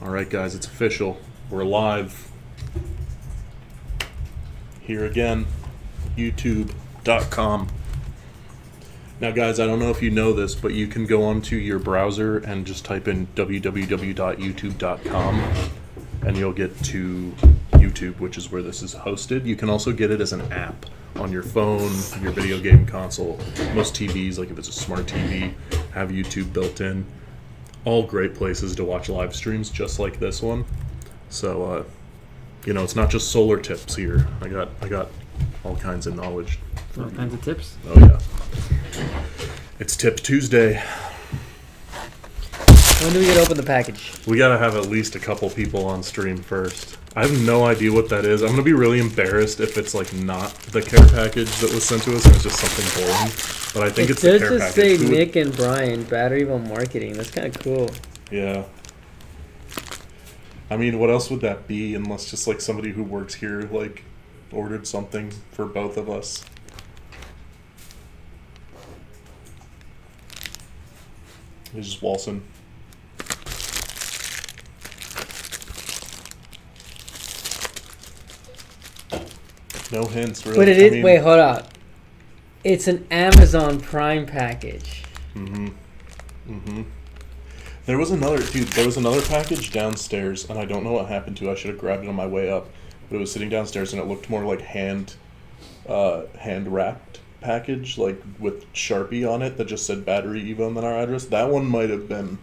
All right, guys, it's official. We're live. Here again, youtube.com. Now, guys, I don't know if you know this, but you can go onto your browser and just type in www.youtube.com, and you'll get to YouTube, which is where this is hosted. You can also get it as an app on your phone, your video game console. Most TVs, like if it's a smart TV, have YouTube built in. All great places to watch live streams, just like this one. So, it's not just solar tips here. I got all kinds of knowledge. All kinds of tips? Oh, yeah. It's Tip Tuesday. When do we get to open the package? We gotta have at least a couple people on stream first. I have no idea what that is. I'm gonna be really embarrassed if it's like not the care package that was sent to us and it's just something boring. But I think it's the care package. It does just say Nick and Brian, BatteryEVO Marketing. That's kind of cool. Yeah. I mean, what else would that be unless just like somebody who works here like ordered something for both of us? It's just Walson. No hints, really. But it is. Wait, hold up. It's an Amazon Prime package. There was another package downstairs, and I don't know what happened to it. I should have grabbed it on my way up, but it was sitting downstairs, and it looked more like hand wrapped package, like with Sharpie on it that just said BatteryEVO and then our address. That one might have been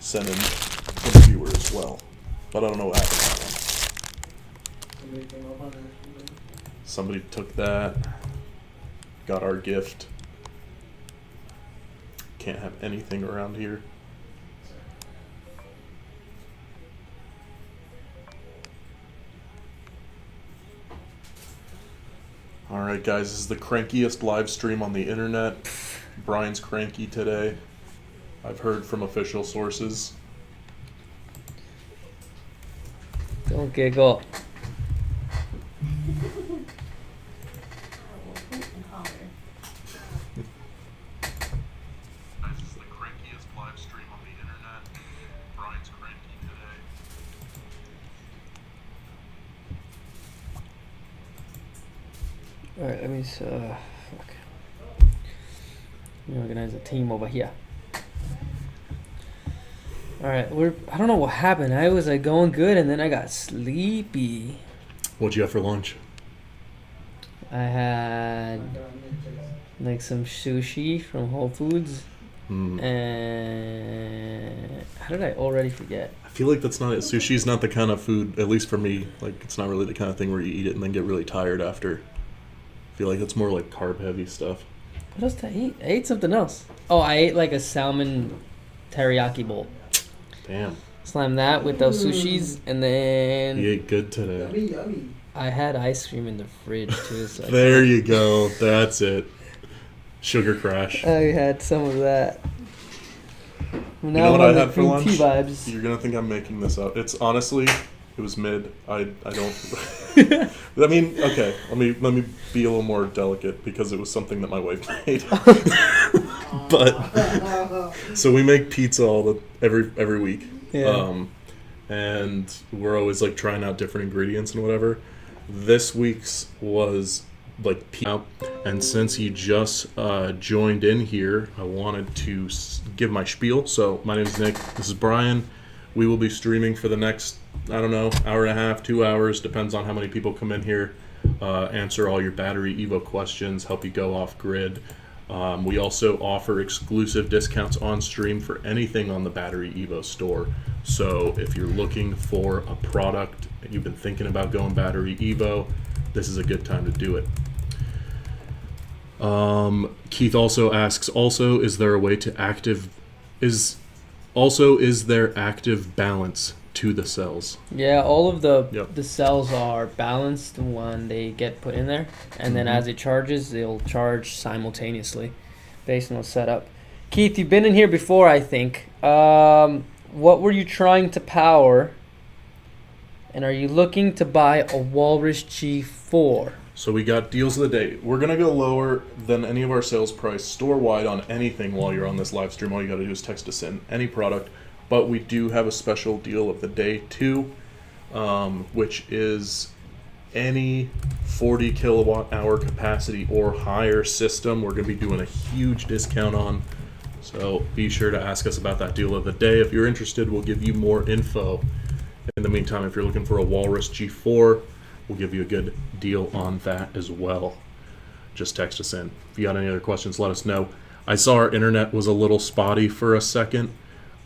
sent in from the viewer as well, but I don't know what happened to that one. Somebody took that, got our gift. Can't have anything around here. Alright, guys, this is the crankiest live stream on the internet. Brian's cranky today. I've heard from official sources. Don't giggle. This is the crankiest live stream on the internet. Brian's cranky today. Alright, let me Let me organize a team over here. Alright, I don't know what happened. I was like going good and then I got sleepy. What'd you have for lunch? I had like some sushi from Whole Foods. And how did I already forget? I feel like that's not it. Sushi's not the kind of food, at least for me, like it's not really the kind of thing where you eat it and then get really tired after. I feel like it's more like carb heavy stuff. What else did I eat? I ate something else. Oh, I ate like a salmon teriyaki bowl. Damn. Slam that with those sushis, and then You ate good today. Yummy. I had ice cream in the fridge too. So There you go. That's it. Sugar crash. I had some of that. Now You know what I'm I on had for the lunch? tea vibes. You're gonna think I'm making this up. It's honestly, it was mid. I don't. I mean, okay. Let me be a little more delicate because it was something that my wife made. But so we make pizza every week. Yeah. And we're always like trying out different ingredients and whatever. This week's was like pizza, and since you just joined in here, I wanted to give my spiel. So my name is Nick. This is Brian. We will be streaming for the next, I don't know, hour and a half, 2 hours, depends on how many people come in here. Answer all your BatteryEVO questions, help you go off grid. We also offer exclusive discounts on stream for anything on the BatteryEVO store. So if you're looking for a product and you've been thinking about going BatteryEVO, this is a good time to do it. Keith also asks, is there a way to is there active balance to the cells? Yeah, all of the Yep. the cells are balanced when they get put in there, and then as it charges, they'll charge simultaneously, based on the setup. Keith, you've been in here before, I think. What were you trying to power? And are you looking to buy a Walrus G4? So we got deals of the day. We're going to go lower than any of our sales price store-wide on anything while you're on this live stream. All you got to do is text us in any product. But we do have a special deal of the day too, which is any 40 kilowatt hour capacity or higher system we're going to be doing a huge discount on. So be sure to ask us about that deal of the day. If you're interested, we'll give you more info. In the meantime, if you're looking for a Walrus G4, we'll give you a good deal on that as well. Just text us in. If you got any other questions, let us know. I saw our internet was a little spotty for a second,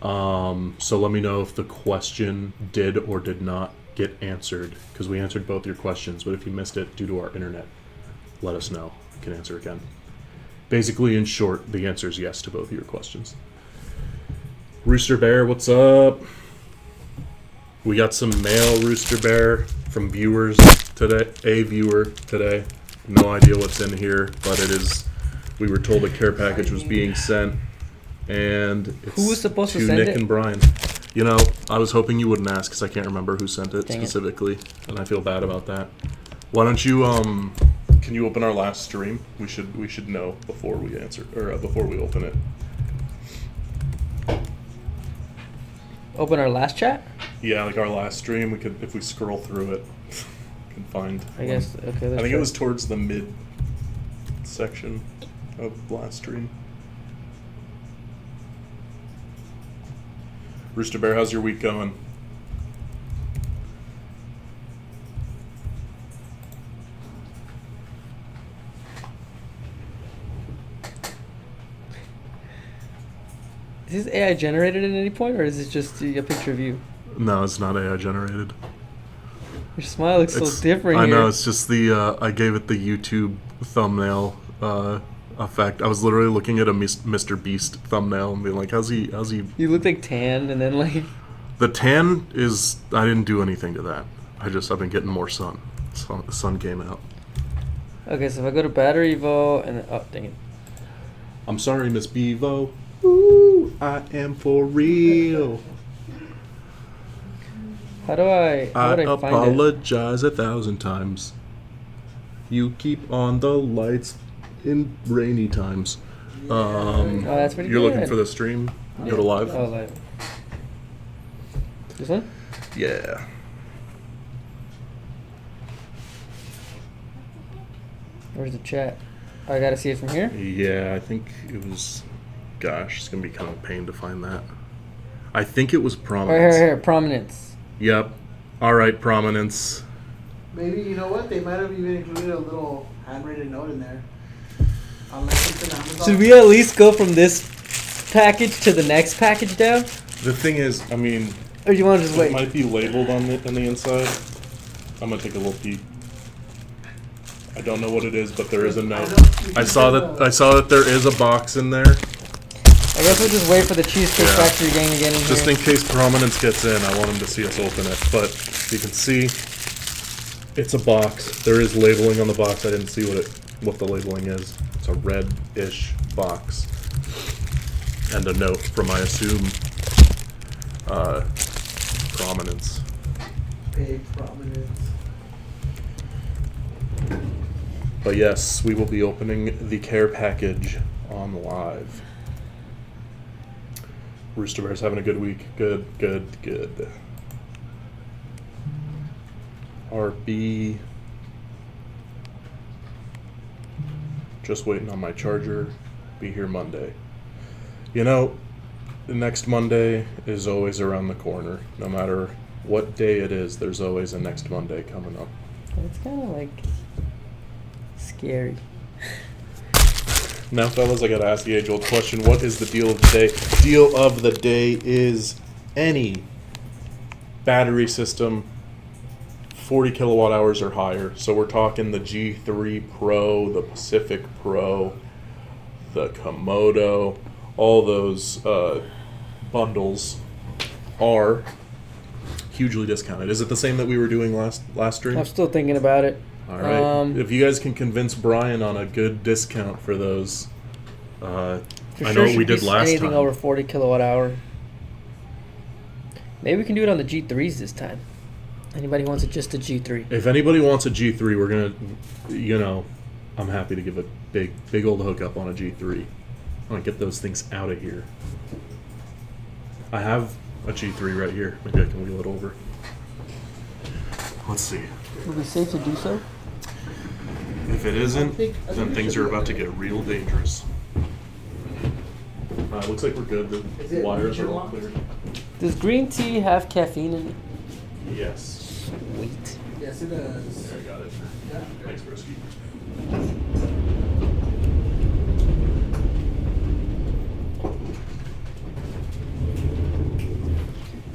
so let me know if the question did or did not get answered, because we answered both your questions, but if you missed it due to our internet, let us know. We can answer again. Basically, in short, the answer is yes to both of your questions. Rooster Bear, what's up? We got some mail, Rooster Bear, from viewers today. A viewer today. No idea what's in here, but it is. We were told a care package was being sent, and it's Who was supposed to to send Nick it? and Brian. You know, I was hoping you wouldn't ask because I can't remember who sent it Dang it. specifically, and I feel bad about that. Why don't you can you open our last stream? We should know before we answer or before we open it. Open our last chat? Yeah, like our last stream, we could, if we scroll through it, can find. I guess, okay. I Let's think try. it was towards the mid section of last stream. Rooster Bear, how's your week going? Is this AI generated at any point, or is this just a picture of you? No, it's not AI generated. Your smile looks so different I here. know, it's just the I gave it the YouTube thumbnail effect. I was literally looking at a Mr. Beast thumbnail and being like, how's he You look like tan, and then like... The tan is, I didn't do anything to that. I've been getting more sun. So the sun came out. Okay, so if I go to BatteryEVO, and then... Oh, dang it. I'm sorry, Miss Bevo. Ooh, I am for real. How would I find it? apologize 1,000 times. You keep on the lights in rainy times. Oh, that's pretty You're good. looking for the stream? Go to live? Oh, live. This one? Yeah. Where's the chat? Oh, I gotta see it from here? Yeah, I think it was... Gosh, it's going to be kind of a pain to find that. I think it was Right Prominence. here, Prominence. Yep. All right, Prominence. Maybe, you know what? They might have even included a little handwritten note in there. Unless it's an Amazon. Should we at least go from this package to the next package down? The thing is, I mean, Or do you want to just it wait? might be labeled on the inside. I'm going to take a little peek. I don't know what it is, but there is a note. I saw that there is a box in there. I guess we'll just wait for the Cheesecake Yeah. Factory gang to get in Just here. in case Prominence gets in, I want them to see us open it. But you can see it's a box. There is labeling on the box. I didn't see what the labeling is. It's a red-ish box. And a note from, I assume, Prominence. Big Prominence. But yes, we will be opening the care package on live. Rooster Bear's having a good week. Good. RB. Just waiting on my charger. Be here Monday. You know, the next Monday is always around the corner. No matter what day it is, there's always a next Monday coming up. It's kind of like scary. Now, fellas, I gotta ask the age-old question. What is the deal of the day? Deal of the day is any battery system 40 kilowatt hours or higher. So we're talking the G3 Pro, the Pacific Pro, the Komodo, all those bundles are hugely discounted. Is it the same that we were doing last stream? I'm still thinking about it. All right. If you guys can convince Brian on a good discount for those, For I know sure what we should did be last anything time. over 40 kilowatt hour. Maybe we can do it on the G3s this time. Anybody wants it just a G3? If anybody wants a G3, we're gonna, I'm happy to give a big old hookup on a G3. I want to get those things out of here. I have a G3 right here. Maybe I can wheel it over. Let's see. Would it be safe to do so? If it isn't, I think then it things should are be about to okay. get real dangerous. Looks like we're good. Is The it wires are medium all lock? clear. Does green tea have caffeine in it? Yes. Sweet. Yes, it does. I got it. Yeah. Thanks, Brisky.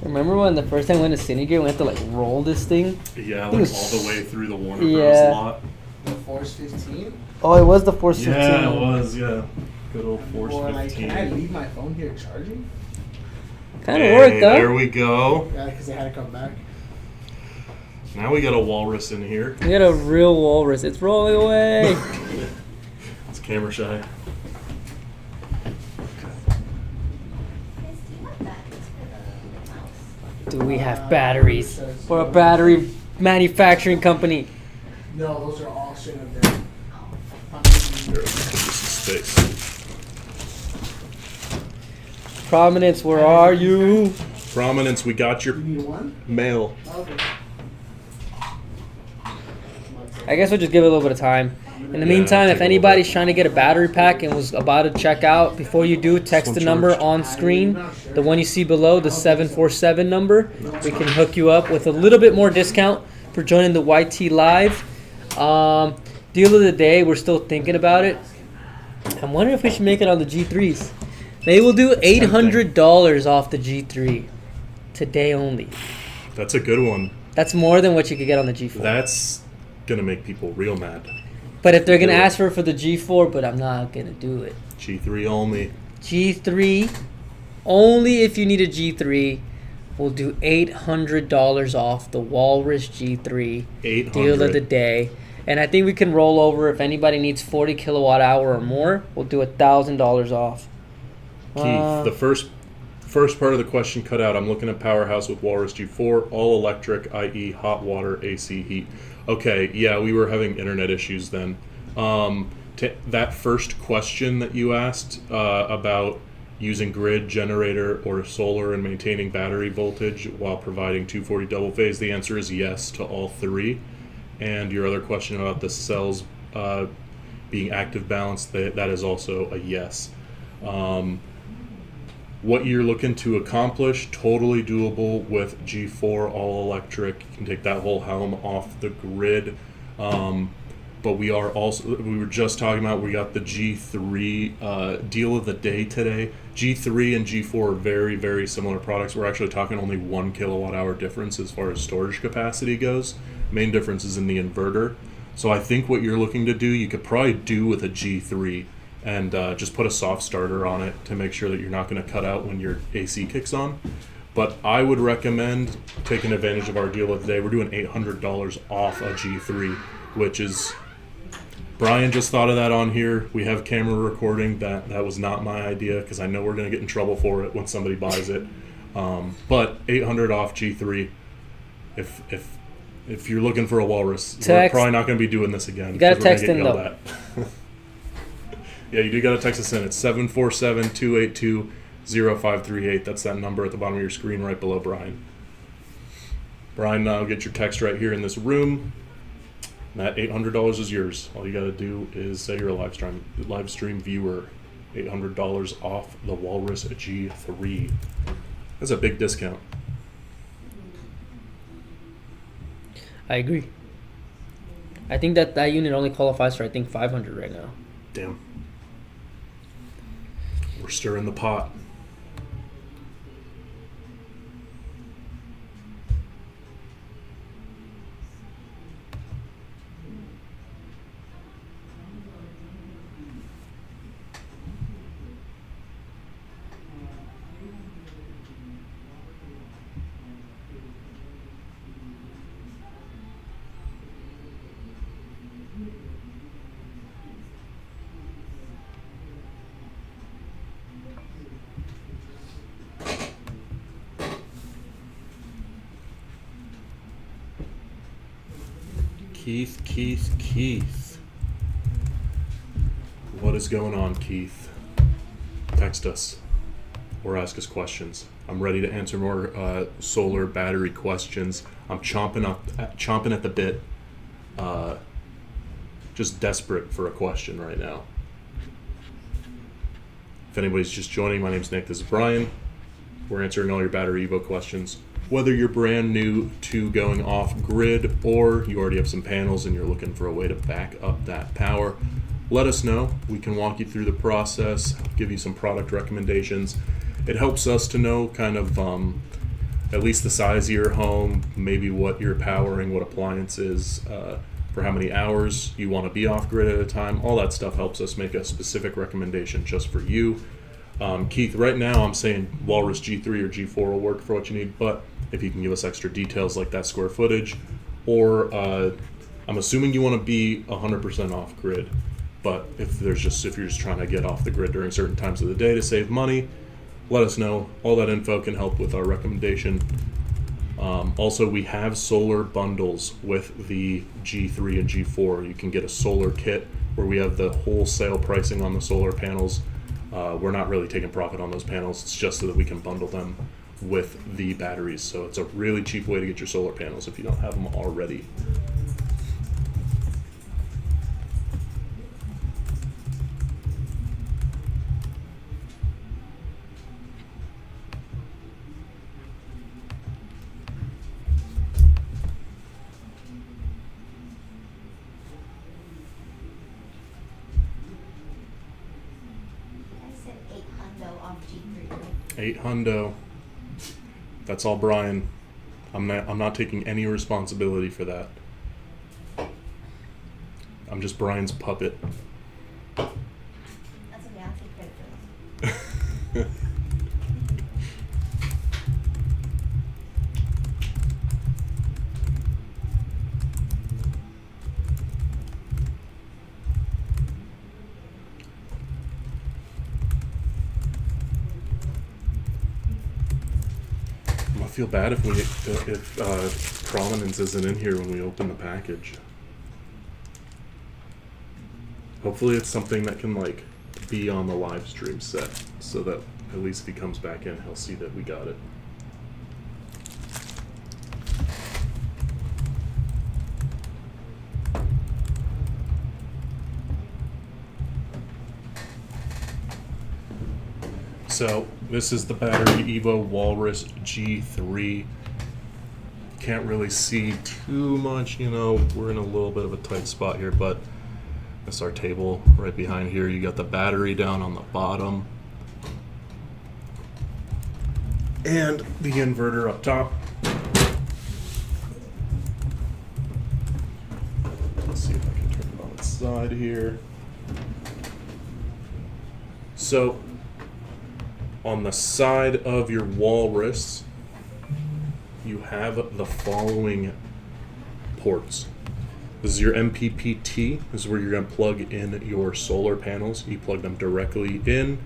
Remember when the first time we went to Cinegear, we had to like roll this thing? Yeah, It like was- all the way through the Warner Yeah. Bros. lot. The Force 15. Oh, it was the Force 15. Yeah, it was. Yeah. Good old Force Or 15. like, can I leave my phone here charging? Kind of Hey, worked, though. there we go. Yeah, because I had to come back. Now we got a walrus in here. We got a real walrus. It's rolling away. It's camera shy. Do we have batteries? We're a battery manufacturing company. No, those are all straight up there. Here, give you some space. Prominence, where are you? Prominence, we got You your need one? mail. Okay. I guess we'll just give it a little bit of time. In the Yeah, meantime, take if a little anybody's bit. trying to get a battery pack and was about to check out, before you do, text the one number charged? on screen, the one you see below, the 747 number. We can hook you up with a little bit more discount for joining the YT Live. Deal of the day, we're still thinking about it. I'm wondering if we should make it on the G3s. They will do $800 off the G3 today only. That's a good one. That's more than what you could get on the G4. That's gonna make people real mad. But if they're gonna Do it. ask for the G4, but I'm not gonna do it. G3 only. G3, only if you need a G3, we'll do $800 off the Walrus G3 800. deal of the day. And I think we can roll over if anybody needs 40 kilowatt hour or more. We'll do $1,000 off. Keith, the first part of the question cut out. I'm looking at Powerhouse with Walrus G4, all electric, i.e. hot water, AC heat. Okay, yeah, we were having internet issues then. That first question that you asked about using grid, generator, or solar and maintaining battery voltage while providing 240 double phase, the answer is yes to all three. And your other question about the cells being active balanced, that is also a yes. What you're looking to accomplish, totally doable with G4 all electric. You can take that whole helm off the grid. But we were just talking about, we got the G3 deal of the day today. G3 and G4 are very, very similar products. We're actually talking only 1 kilowatt hour difference as far as storage capacity goes. Main difference is in the inverter. So I think what you're looking to do, you could probably do with a G3 and just put a soft starter on it to make sure that you're not going to cut out when your AC kicks on. But I would recommend taking advantage of our deal of the day. We're doing $800 off a G3, which is... Brian just thought of that on here. We have camera recording. That was not my idea because I know we're going to get in trouble for it when somebody buys it. But $800 off G3. If you're looking for a Walrus, we're probably not going to be doing this again. You gotta 'cause we're gonna text get in, yelled though. at. Yeah, you do got to text us in. It's 747-282-0538. That's that number at the bottom of your screen right below Brian. Brian, I'll get your text right here in this room. That $800 is yours. All you got to do is say you're a live stream viewer. $800 off the Walrus G3. That's a big discount. I agree. I think that unit only qualifies for, I think, 500 right now. Damn. We're stirring the pot. Keith. What is going on, Keith? Text us or ask us questions. I'm ready to answer more solar battery questions. I'm chomping at the bit, just desperate for a question right now. If anybody's just joining, my name's Nick, this is Brian. We're answering all your BatteryEVO questions. Whether you're brand new to going off grid or you already have some panels and you're looking for a way to back up that power, let us know. We can walk you through the process, give you some product recommendations. It helps us to know kind of at least the size of your home, maybe what you're powering, what appliances, for how many hours you want to be off grid at a time. All that stuff helps us make a specific recommendation just for you. Keith, right now I'm saying Walrus G3 or G4 will work for what you need, but if you can give us extra details like that square footage, or I'm assuming you want to be 100% off grid, but if you're just trying to get off the grid during certain times of the day to save money, let us know. All that info can help with our recommendation. Also, we have solar bundles with the G3 and G4. You can get a solar kit where we have the wholesale pricing on the solar panels. We're not really taking profit on those panels. It's just so that we can bundle them with the batteries. So it's a really cheap way to get your solar panels if you don't have them already. I said 8 hundo off G3. 8 hundo. That's all Brian. I'm not taking any responsibility for that. I'm just Brian's puppet. That's okay, I'll take credit for this. I feel bad if Prominence isn't in here when we open the package. Hopefully it's something that can like be on the live stream set so that at least if he comes back in he'll see that we got it. So this is the BatteryEVO Walrus G3. Can't really see too much, you know, we're in a little bit of a tight spot here, but that's our table right behind here. You got the battery down on the bottom and the inverter up top. Let's see if I can turn it on its side here. So on the side of your Walrus, you have the following ports. This is your MPPT. This is where you're going to plug in your solar panels. You plug them directly in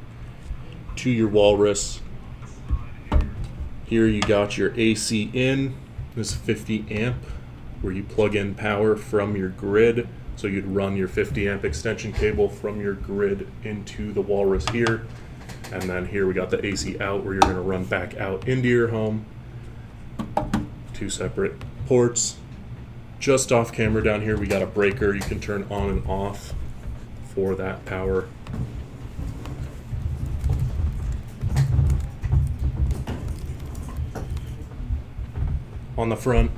to your Walrus. Here you got your AC in. This is 50 amp, where you plug in power from your grid. So you'd run your 50 amp extension cable from your grid into the Walrus here. And then here we got the AC out where you're going to run back out into your home. 2 separate ports. Just off camera down here we got a breaker you can turn on and off for that power. On the front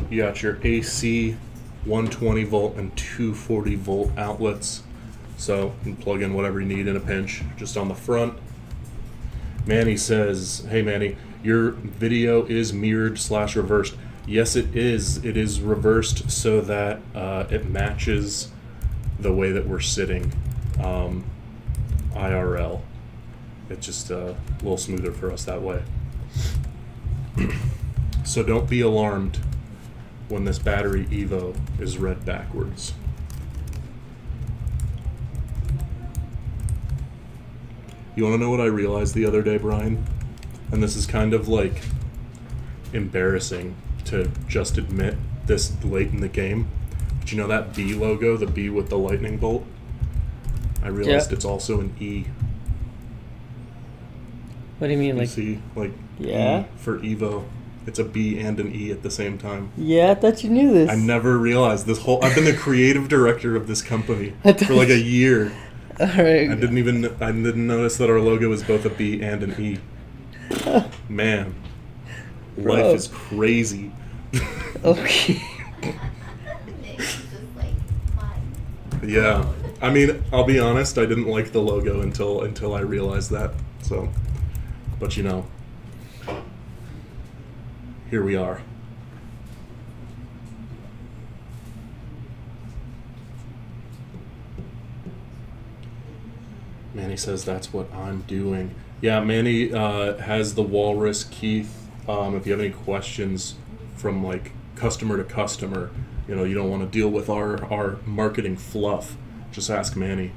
you got your AC 120 volt and 240 volt outlets. So you can plug in whatever you need in a pinch. Just on the front, Manny says, hey Manny, your video is mirrored / reversed. Yes, it is. It is reversed so that it matches the way that we're sitting IRL. It's just a little smoother for us that way. So don't be alarmed when this BatteryEVO is read backwards. You want to know what I realized the other day, Brian? And this is kind of like embarrassing to just admit this late in the game. But you know that B logo, the B with the lightning bolt? I realized it's also an E. What do you mean? You Like, see, like Yeah. E for Evo. It's a B and an E at the same time. Yeah, I thought you knew this. I never realized this whole. I've been the creative director of this company for like a year. All right. I didn't notice that our logo is both a B and an E. Man, Bro. life is crazy. Okay. It's just like fine. Yeah, I mean, I'll be honest. I didn't like the logo until I realized that. So, but you know, here we are. Manny says that's what I'm doing. Yeah, Manny has the Walrus. Keith, if you have any questions from like customer to customer, you know, you don't want to deal with our marketing fluff, just ask Manny.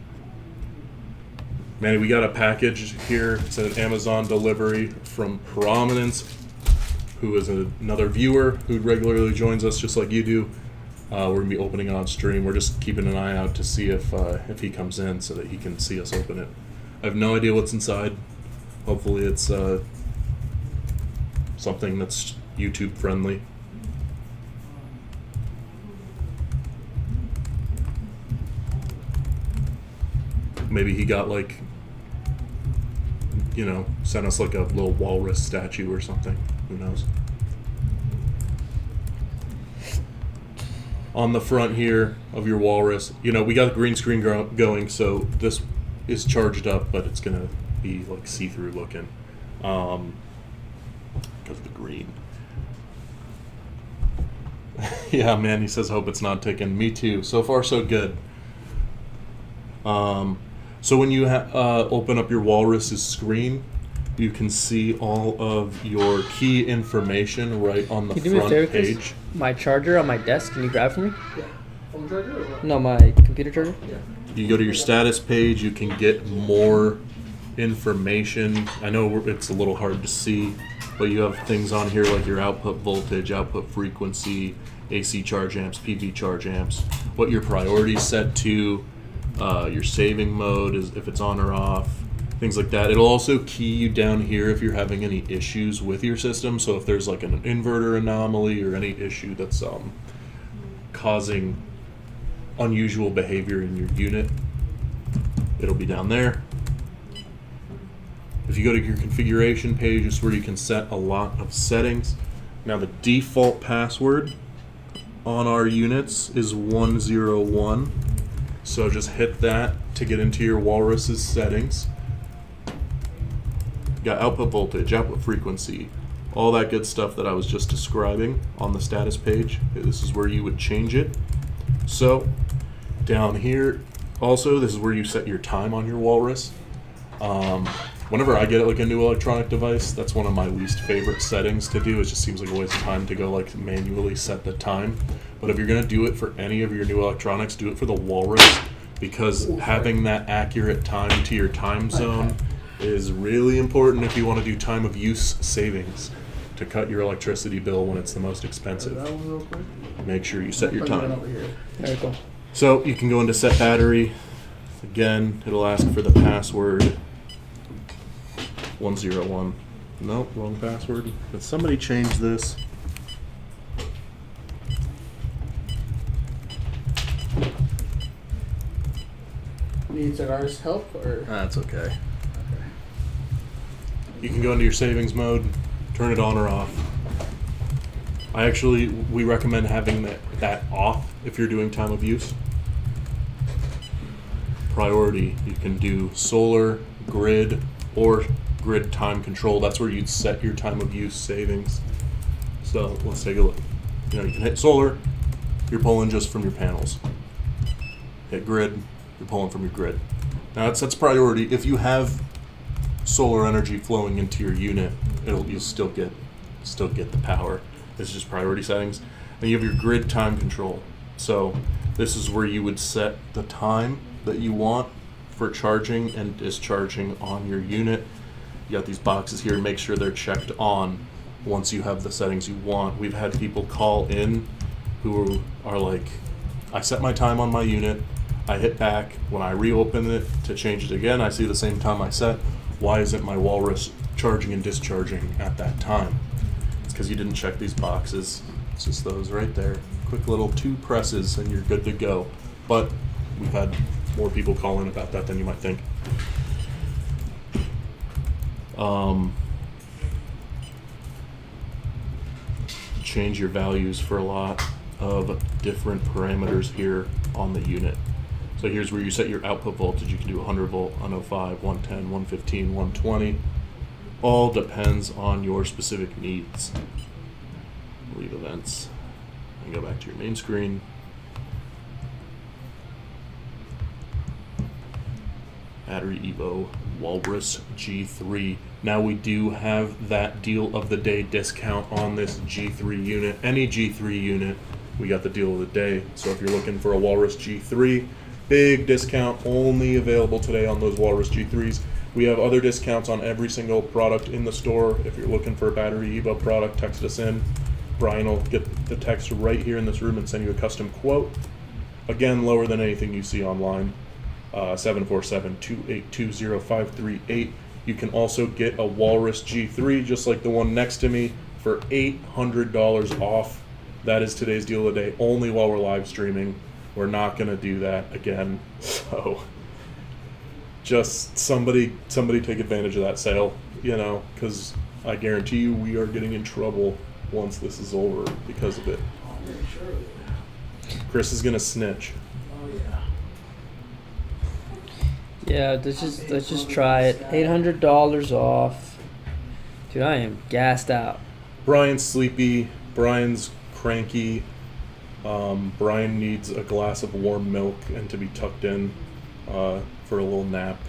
Manny, we got a package here. It's an Amazon delivery from Prominence, who is another viewer who regularly joins us just like you do. We're going to be opening it on stream. We're just keeping an eye out to see if he comes in so that he can see us open it. I have no idea what's inside. Hopefully it's something that's YouTube friendly. Maybe he got like, you know, sent us like a little walrus statue or something. Who knows? On the front here of your walrus, you know, we got the green screen going, so this is charged up, but it's gonna be like see-through looking because of the green. Yeah, man, he says hope it's not ticking. Me too. So far, so good. So when you open up your walrus's screen, you can see all of your key information right on the Can you do me a front favor, Chris? page. My charger on my desk, can you grab for me? Yeah. Phone charger or what? No, my computer charger. Yeah. You go to your status page, you can get more information. I know it's a little hard to see, but you have things on here like your output voltage, output frequency, AC charge amps, PV charge amps, what your priority set to, your saving mode is if it's on or off, things like that. It'll also key you down here if you're having any issues with your system. So if there's like an inverter anomaly or any issue that's causing unusual behavior in your unit, it'll be down there. If you go to your configuration page, it's where you can set a lot of settings. Now the default password on our units is 101. So just hit that to get into your Walrus's settings. You got output voltage, output frequency, all that good stuff that I was just describing on the status page. This is where you would change it. So down here, also, this is where you set your time on your Walrus. Whenever I get like a new electronic device, that's one of my least favorite settings to do. It just seems like a waste of time to go like manually set the time. But if you're gonna do it for any of your new electronics, do it for the Walrus, because having that accurate time to your time zone is really important if you want to do time of use savings to cut your electricity bill when it's the most expensive. That one real quick. Make sure you set your Plug it in time. over here. There we go. So you can go into set battery. Again, it'll ask for the password 101. Nope, wrong password. Did somebody change this? Needs ours help or? That's okay. You can go into your savings mode, turn it on or off. We recommend having that off if you're doing time of use. Priority, you can do solar, grid, or grid time control. That's where you'd set your time of use savings. So let's take a look. You can hit solar, you're pulling just from your panels. Hit grid, you're pulling from your grid. Now that's priority. If you have solar energy flowing into your unit, you'll still get the power. This is just priority settings. Then you have your grid time control. So this is where you would set the time that you want for charging and discharging on your unit. You got these boxes here, make sure they're checked on once you have the settings you want. We've had people call in who are like, I set my time on my unit, I hit back, when I reopen it to change it again, I see the same time I set. Why isn't my Walrus charging and discharging at that time. It's because you didn't check these boxes. It's just those right there. Quick little 2 presses and you're good to go. But we've had more people call in about that than you might think. Change your values for a lot of different parameters here on the unit. So here's where you set your output voltage. You can do 100 volt, 105, 110, 115, 120. All depends on your specific needs. Leave events and go back to your main screen. BatteryEVO Walrus G3. Now we do have that deal of the day discount on this G3 unit. Any G3 unit, we got the deal of the day. So if you're looking for a Walrus G3, big discount only available today on those Walrus G3s. We have other discounts on every single product in the store. If you're looking for a BatteryEVO product, text us in. Brian will get the text right here in this room and send you a custom quote. Again, lower than anything you see online. 747-282-0538. You can also get a Walrus G3 just like the one next to me for $800 off. That is today's deal of the day, only while we're live streaming. We're not going to do that again. So just somebody take advantage of that sale, you know, because I guarantee you we are getting in trouble once this is over because of it. Chris is going to snitch. Yeah, let's just try it. $800 off. Dude, I am gassed out. Brian's sleepy. Brian's cranky. Brian needs a glass of warm milk and to be tucked in for a little nap.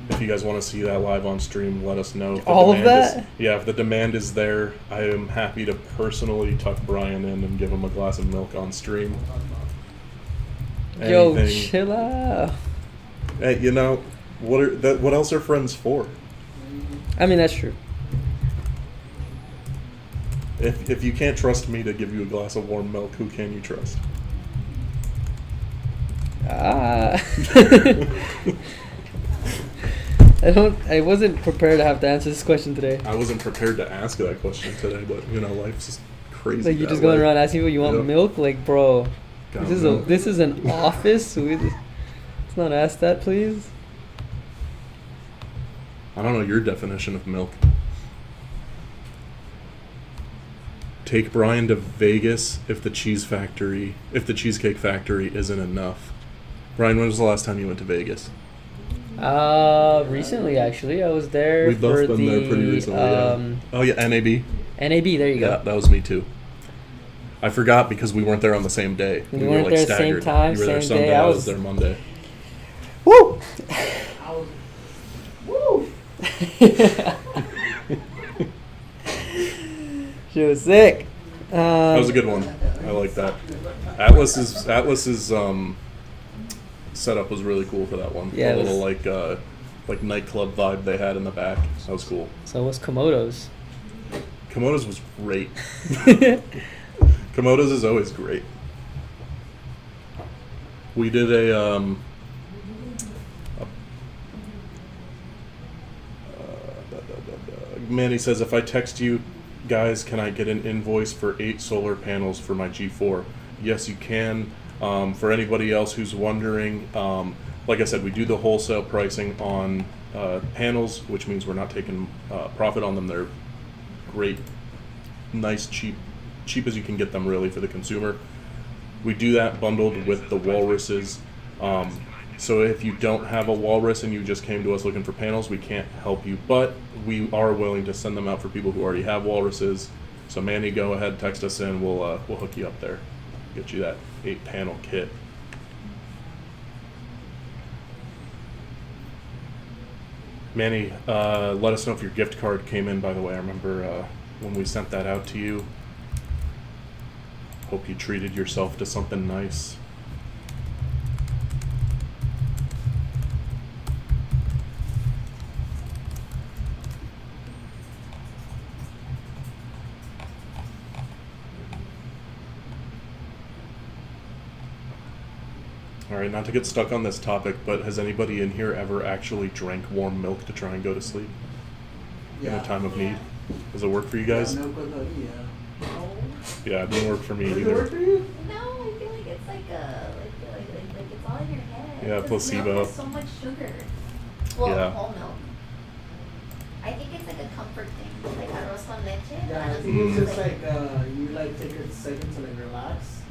If you guys want to see that live on stream, let us know. If the All of demand that? If the demand is there, I am happy to personally tuck Brian in and give him a glass of milk on stream. Yo, Anything. chill out. Hey, you know, what else are friends for? I mean, that's true. If you can't trust me to give you a glass of warm milk, who can you trust? I wasn't prepared to have to answer this question today. I wasn't prepared to ask that question today, but you know, life's just crazy. Like, you're that just going way. around asking people, you want Yep. milk? Like, bro, Got this milk. is an office. Let's not ask that, please. I don't know your definition of milk. Take Brian to Vegas if the Cheesecake Factory isn't enough. Brian, when was the last time you went to Vegas? Recently, actually, I was there We've both for been the there pretty recently. Oh yeah, NAB. NAB. There you Yeah, go. that was me too. I forgot because we weren't there on the same day. We were weren't like there the same staggered. time, You were there same Sunday. day. I I was was- there Monday. Woo! Woo! She was sick. That was a good one. I like that. Atlas's setup was really cool for that one. Yeah, the it little was- like nightclub vibe they had in the back. That was cool. So was Komodo's. Komodo's was great. Komodo's is always great. We did Manny says, if I text you guys, can I get an invoice for 8 solar panels for my G4? Yes, you can. For anybody else who's wondering, like I said, we do the wholesale pricing on panels, which means we're not taking profit on them. They're great, nice, cheap as you can get them really for the consumer. We do that bundled with the walruses. So if you don't have a walrus and you just came to us looking for panels, we can't help you, but we are willing to send them out for people who already have walruses. So Manny, go ahead, text us in. We'll hook you up there, get you that 8-panel kit. Manny, let us know if your gift card came in, by the way. I remember when we sent that out to you. Hope you treated yourself to something nice. Alright, not to get stuck on this topic, but has anybody in here ever actually drank warm milk to try and go to sleep? in Yeah. a time of need. Does it work for you guys? Milk with honey, yeah. No. Yeah, it didn't work for me Does it work either. for you? No, I feel like it's like it's all in your head. Yeah, 'Cause placebo. Milk has so much sugar. Well, Yeah. whole milk. I think it's like a comfort thing, like arroz con leche. Yeah, I just think it's feels just like you like take a second to like relax,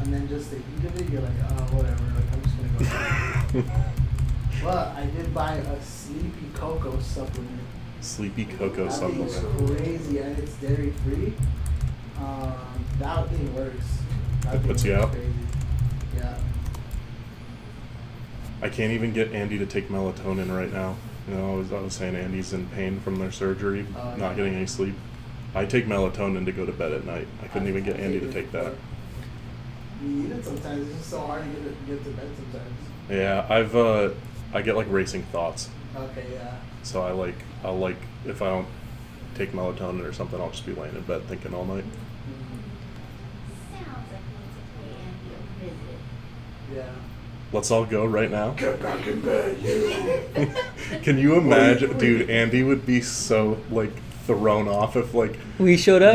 and then just the heat of it, you're like, oh whatever, like I'm just gonna go. But I did buy a sleepy cocoa supplement. Sleepy cocoa That thing is supplement. crazy and it's dairy free. That thing works. That It thing puts you works out? Crazy. Yeah. I can't even get Andy to take melatonin right now. You know, I was saying Andy's in pain from their surgery, Oh, not yeah. getting any sleep. I take melatonin to go to bed at night. I couldn't even get Andy to take that. You need it sometimes. It's just so hard to get to bed sometimes. Yeah, I get like racing thoughts. Okay, yeah. So I'll like if I don't take melatonin or something, I'll just be laying in bed thinking all night. Sounds like we need to pay Andy a visit. Yeah. Let's all go right now. Get back in bed, you. Can you imagine, dude? Andy would be so like thrown off if like We showed up.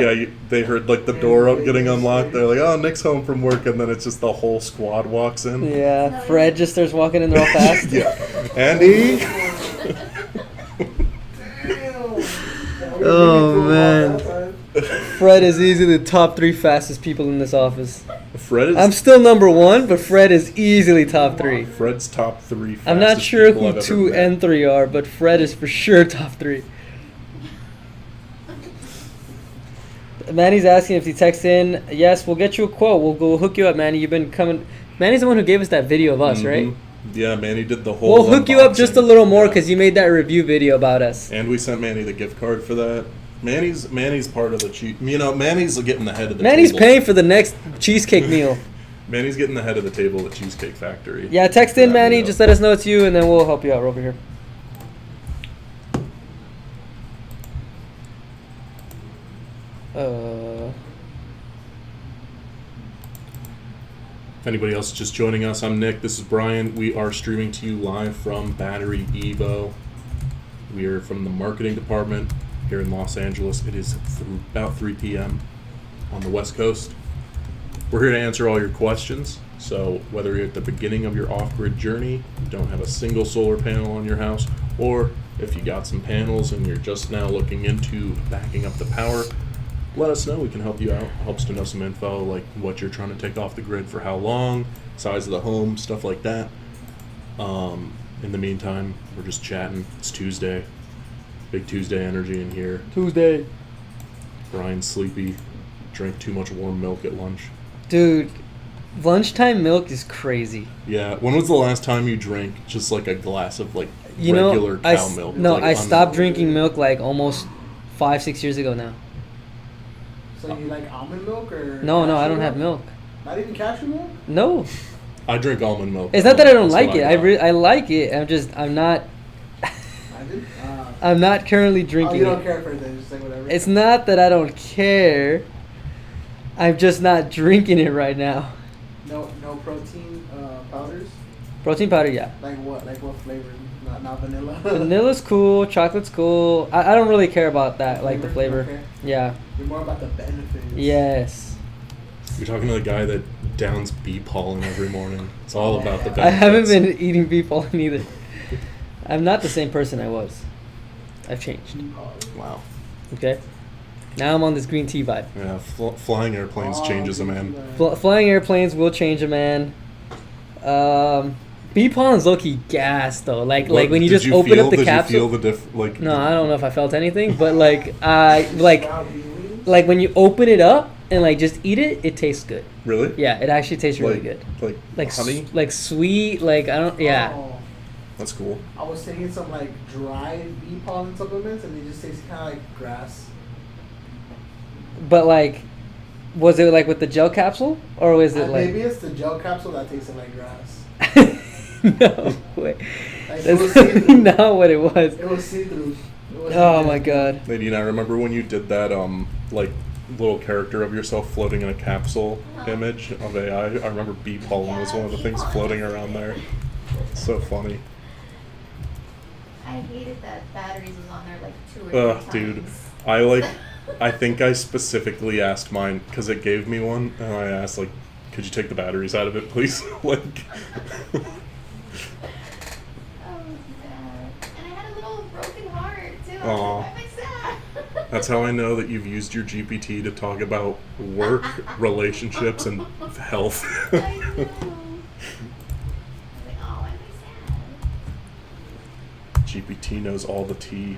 they heard like the door up getting unlocked. They're like, oh, Nick's home from work, and then it's just the whole squad walks in. Yeah, Fred just starts walking in there all fast. Yeah, Andy. Oh, man. Fred is easily the top 3 fastest people in this office. Fred is. I'm still number 1, but Fred is easily top 3. Fred's top 3. I'm not fastest sure people who I've ever 2 met. and 3 are, but Fred is for sure top 3. Manny's asking if he texts in. Yes, we'll get you a quote. We'll hook you up, Manny. You've been coming. Manny's the one who gave us that video of us, Mhm. right? Yeah, Manny did the whole. We'll hook you up just a unboxing. little more Yeah. because you made that review video about us. And we sent Manny the gift card for that. Manny's part of the cheat. You know, Manny's getting the head of the Manny's table. paying for the next cheesecake meal. Manny's getting the head of the table at Cheesecake Factory. Yeah, text in, Yeah, Manny. yeah. Just let us know it's you, and then we'll help you out over here. If anybody else is just joining us, I'm Nick. This is Brian. We are streaming to you live from BatteryEVO. We are from the marketing department here in Los Angeles. It is about 3 p.m. on the West Coast. We're here to answer all your questions. So whether you're at the beginning of your off-grid journey, you don't have a single solar panel on your house, or if you got some panels and you're just now looking into backing up the power, let us know. We can help you out. Helps to know some info, like what you're trying to take off the grid for how long, size of the home, stuff like that. In the meantime, we're just chatting. It's Tuesday. Big Tuesday energy in here. Tuesday. Brian's sleepy. Drank too much warm milk at lunch. Dude, lunchtime milk is crazy. Yeah. When was the last time you drank just like a glass of like You regular know, cow milk? No, Like, I stopped drinking milk like almost 5-6 years ago now. So you like almond milk or? No, I cashew don't have milk. Not even cashew milk? No, I drink almond milk. it's not that I don't That's like what it. got. I like it. I'm not. Imagine. I'm not currently Oh, drinking you don't it. care for it then, just like whatever. It's not that I don't care. I'm just not drinking it right now. No protein powders? Protein powder, yeah. Like what? Like what flavor? Not vanilla? Vanilla's cool. Chocolate's cool. I don't really care about that, like the flavor. Okay. Yeah. You're more about the benefits. Yes. You're talking to the guy that downs bee pollen every morning. It's all about the benefits. I haven't been eating bee pollen either. I'm not the same person I was. I've changed. Wow. Okay. Now I'm on this green tea vibe. Yeah, flying airplanes changes a man. Flying airplanes will change a man. Bee pollen's low-key gas though. Like when you Did just open up the did capsule. you feel the like? No, I don't know if I felt anything, but like when you open it up and like just eat it, it tastes good. Really? Yeah, it actually tastes really Like- good. Like honey. Like sweet. Like I don't. Yeah. Oh, That's cool. I was taking some like dry bee pollen supplements and they just taste kind of like grass. But like, was it like with the gel capsule or was it like? Maybe it's the gel capsule that tasted like grass. No way. Like, it That's was definitely see-through. not what it was. It was see-through. Oh my god. Nadine, I remember when you did that like little character of yourself floating in a capsule image of AI. I remember bee pollen was one of the things floating around there. So funny. I hated that batteries was on there like 2 or 3 Dude, times. I think I specifically asked mine because it gave me one, and I asked like, could you take the batteries out of it, please? Like, Oh, sad. And I had a little broken heart too. I was Aw. like, why am I sad? that's how I know that you've used your GPT to talk about work, relationships, and health. I know. I was like, oh, why am I sad? GPT knows all the tea.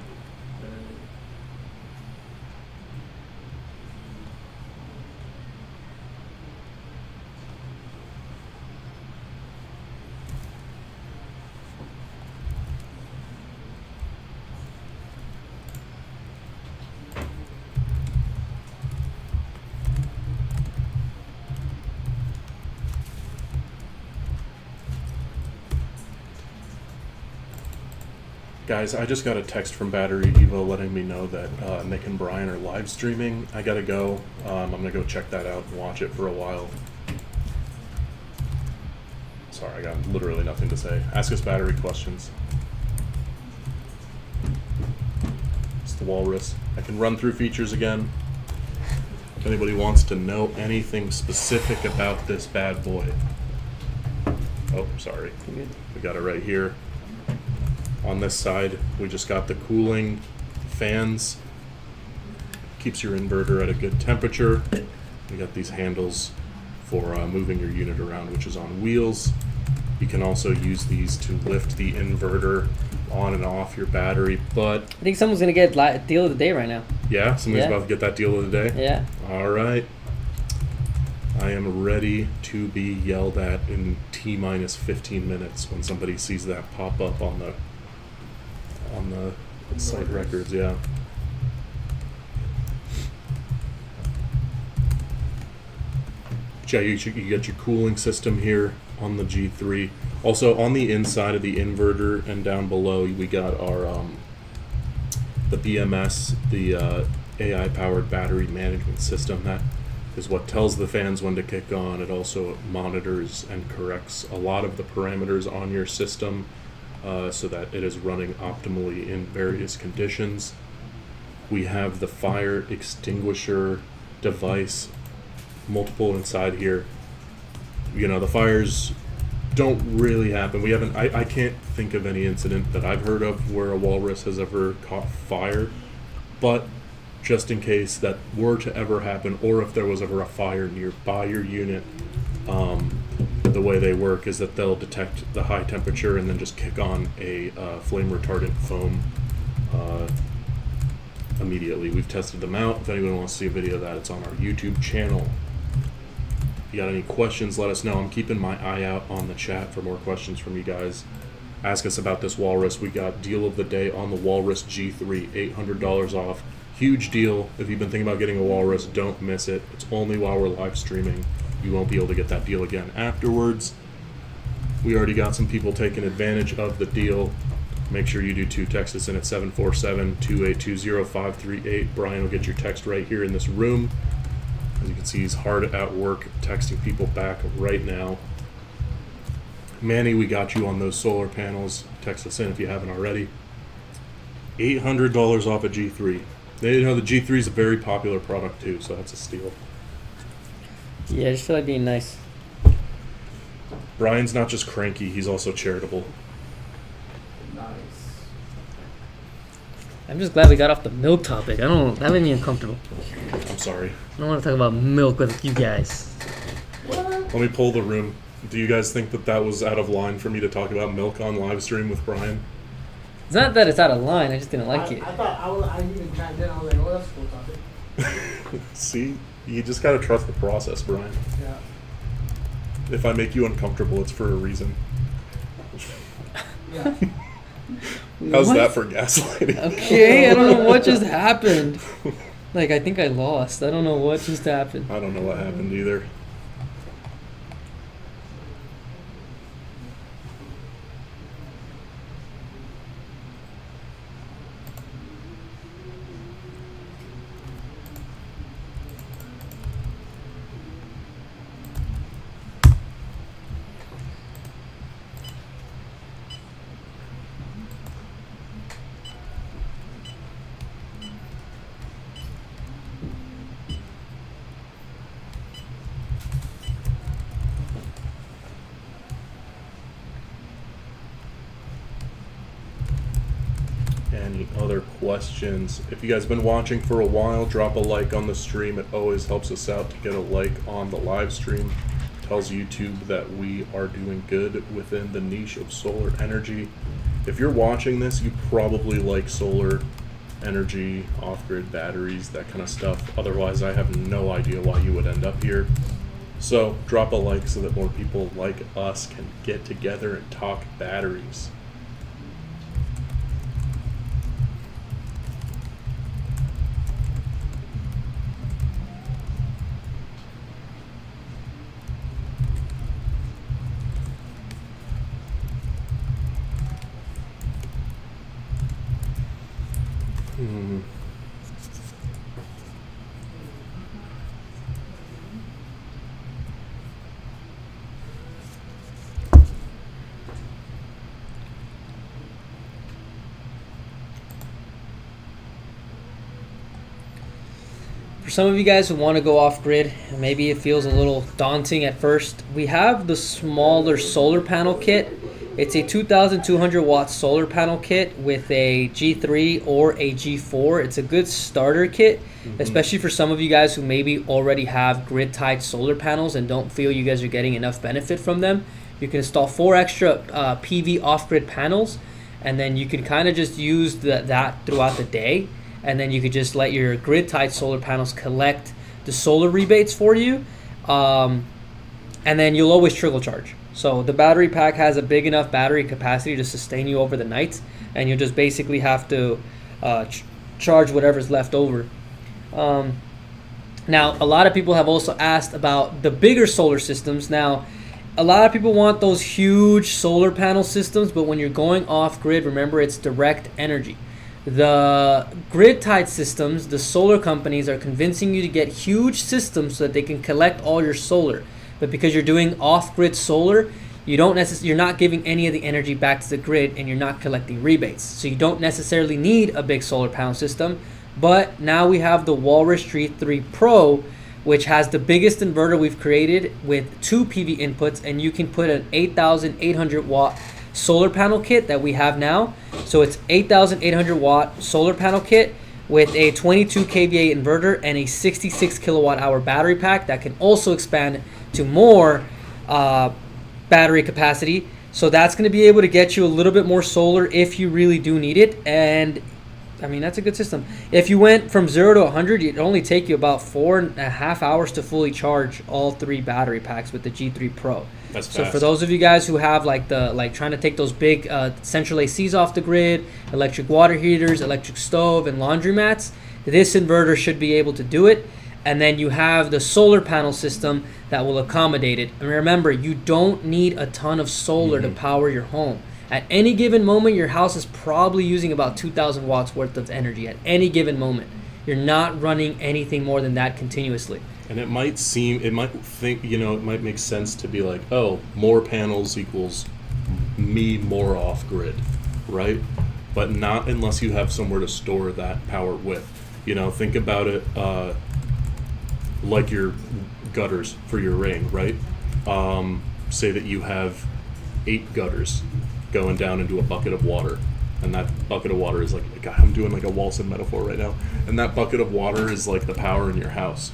Guys, I just got a text from BatteryEVO letting me know that Nick and Brian are live streaming. I gotta go. I'm gonna go check that out and watch it for a while. Sorry, I got literally nothing to say. Ask us battery questions. It's the Walrus. I can run through features again. If anybody wants to know anything specific about this bad boy. Oh, sorry. Good. We got it right here. On this side, we just got the cooling fans. Keeps your inverter at a good temperature. We got these handles for moving your unit around, which is on wheels. You can also use these to lift the inverter on and off your battery. But I think someone's gonna get deal of the day right now. yeah, somebody's Yeah. about to get that deal of the day. Yeah. All right. I am ready to be yelled at in T-minus 15 minutes when somebody sees that pop up on the site records. Yeah. But yeah, you get your cooling system here on the G3. Also on the inside of the inverter and down below, we got our the BMS, the AI powered battery management system. That is what tells the fans when to kick on. It also monitors and corrects a lot of the parameters on your system so that it is running optimally in various conditions. We have the fire extinguisher device, multiple inside here. You know, the fires don't really happen. We haven't, I can't think of any incident that I've heard of where a Walrus has ever caught fire, but just in case that were to ever happen, or if there was ever a fire nearby your unit, the way they work is that they'll detect the high temperature and then just kick on a flame retardant foam immediately. We've tested them out. If anyone wants to see a video of that, it's on our YouTube channel. If you got any questions, let us know. I'm keeping my eye out on the chat for more questions from you guys. Ask us about this Walrus. We got deal of the day on the Walrus G3, $800 off. Huge deal. If you've been thinking about getting a Walrus, don't miss it. It's only while we're live streaming. You won't be able to get that deal again afterwards. We already got some people taking advantage of the deal. Make sure you do too. Text us in at 747-282-0538. Brian will get your text right here in this room. As you can see, he's hard at work texting people back right now. Manny, we got you on those solar panels. Text us in if you haven't already. $800 off a G3. They know the G3 is a very popular product too, so that's a steal. Yeah, I just feel like being nice. Brian's not just cranky, he's also charitable. Nice. I'm just glad we got off the milk topic. That made me uncomfortable. I'm sorry. I don't want to talk about milk with you guys. Let me pull the room. Do you guys think that that was out of line for me to talk about milk on live stream with Brian? It's not that it's out of line. I just didn't like it. I thought I even chimed in. I was like, oh, that's a cool topic. See? You just gotta trust the process, Brian. Yeah. If I make you uncomfortable, it's for a reason. Yeah. How's What? that for gaslighting? Okay, I don't know what just happened. Like, I think I lost. I don't know what just happened. I don't know what happened either. other questions. If you guys have been watching for a while, drop a like on the stream. It always helps us out to get a like on the live stream. Tells YouTube that we are doing good within the niche of solar energy. If you're watching this, you probably like solar energy, off-grid batteries, that kind of stuff. Otherwise, I have no idea why you would end up here. So drop a like so that more people like us can get together and talk batteries. For some of you guys who want to go off grid, maybe it feels a little daunting at first, we have the smaller solar panel kit. It's a 2,200 watt solar panel kit with a G3 or a G4. It's a good starter kit, especially for some of you guys who maybe already have grid tied solar panels and don't feel you guys are getting enough benefit from them. You can install 4 extra PV off-grid panels, and then you can kind of just use that throughout the day. And then you could just let your grid-tied solar panels collect the solar rebates for you. And then you'll always trickle charge. So the battery pack has a big enough battery capacity to sustain you over the night. And you'll just basically have to charge whatever's left over. Now, a lot of people have also asked about the bigger solar systems. Now, a lot of people want those huge solar panel systems. But when you're going off-grid, remember it's direct energy. The grid-tied systems, the solar companies are convincing you to get huge systems so that they can collect all your solar. But because you're doing off-grid solar, you're not giving any of the energy back to the grid, and you're not collecting rebates. So you don't necessarily need a big solar panel system. But now we have the Walrus G3 Pro, which has the biggest inverter we've created with 2 PV inputs, and you can put an 8,800 watt solar panel kit that we have now. So it's 8,800 watt solar panel kit with a 22 kVA inverter and a 66 kilowatt hour battery pack that can also expand to more battery capacity. So that's going to be able to get you a little bit more solar if you really do need it. And I mean, that's a good system. If you went from 0 to 100, it'd only take you about 4.5 hours to fully charge all 3 battery packs with the G3 Pro. That's so fast. for those of you guys who have trying to take those big central ACs off the grid, electric water heaters, electric stove, and laundromats, this inverter should be able to do it. And then you have the solar panel system that will accommodate it. And remember, you don't need a ton of solar to power your home. At any given moment, your house is probably using about 2,000 watts worth of energy at any given moment. You're not running anything more than that continuously. And it might make sense to be like, oh, more panels equals me more off-grid, right? But not unless you have somewhere to store that power with. Think about it like your gutters for your rain, right? Say that you have 8 gutters going down into a bucket of water. And that bucket of water is like, God, I'm doing like a Walson metaphor right now. And that bucket of water is like the power in your house.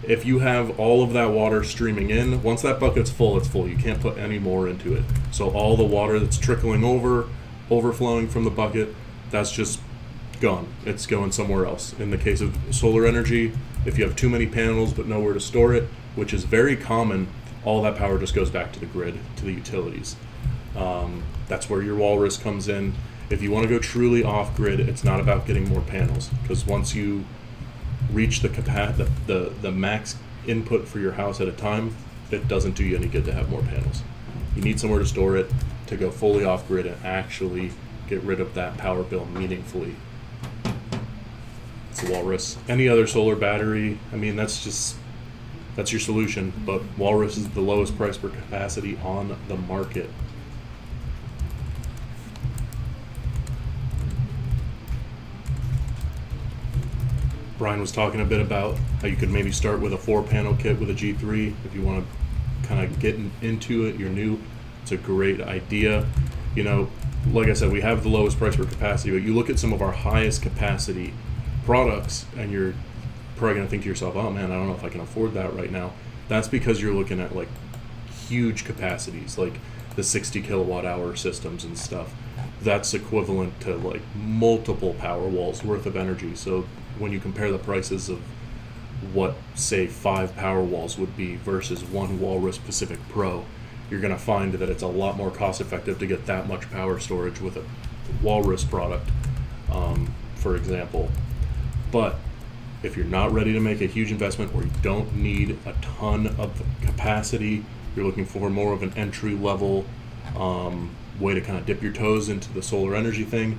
If you have all of that water streaming in, once that bucket's full, it's full. You can't put any more into it. So all the water that's trickling overflowing from the bucket, that's just gone. It's going somewhere else. In the case of solar energy, if you have too many panels but nowhere to store it, which is very common, all that power just goes back to the grid, to the utilities. That's where your Walrus comes in. If you want to go truly off-grid, it's not about getting more panels, because once you reach the max input for your house at a time, it doesn't do you any good to have more panels. You need somewhere to store it to go fully off-grid and actually get rid of that power bill meaningfully. It's a Walrus. Any other solar battery, I mean, that's your solution, but Walrus is the lowest price per capacity on the market. Brian was talking a bit about how you could maybe start with a 4-panel kit with a G3 if you want to kind of get into it. You're new. It's a great idea. like I said, we have the lowest price per capacity, but you look at some of our highest capacity products and you're probably going to think to yourself, oh man, I don't know if I can afford that right now. That's because you're looking at like huge capacities, like the 60 kilowatt hour systems and stuff. That's equivalent to like multiple power walls worth of energy. So when you compare the prices of what, say, 5 power walls would be versus one Walrus Pacific Pro, you're going to find that it's a lot more cost effective to get that much power storage with a Walrus product, for example. But if you're not ready to make a huge investment, or you don't need a ton of capacity, you're looking for more of an entry level way to kind of dip your toes into the solar energy thing,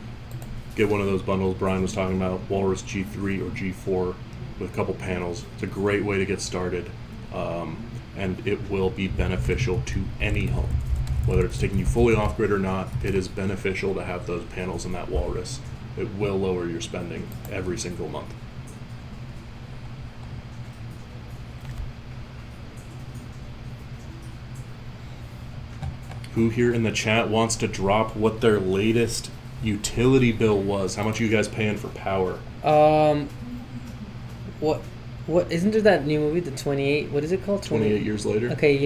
get one of those bundles Brian was talking about, Walrus G3 or G4 with a couple panels. It's a great way to get started, and it will be beneficial to any home. Whether it's taking you fully off-grid or not, it is beneficial to have those panels in that Walrus. It will lower your spending every single month. Who here in the chat wants to drop what their latest utility bill was? How much are you guys paying for power? What isn't there that new movie, the 28? What is it called? 28 years later. Okay,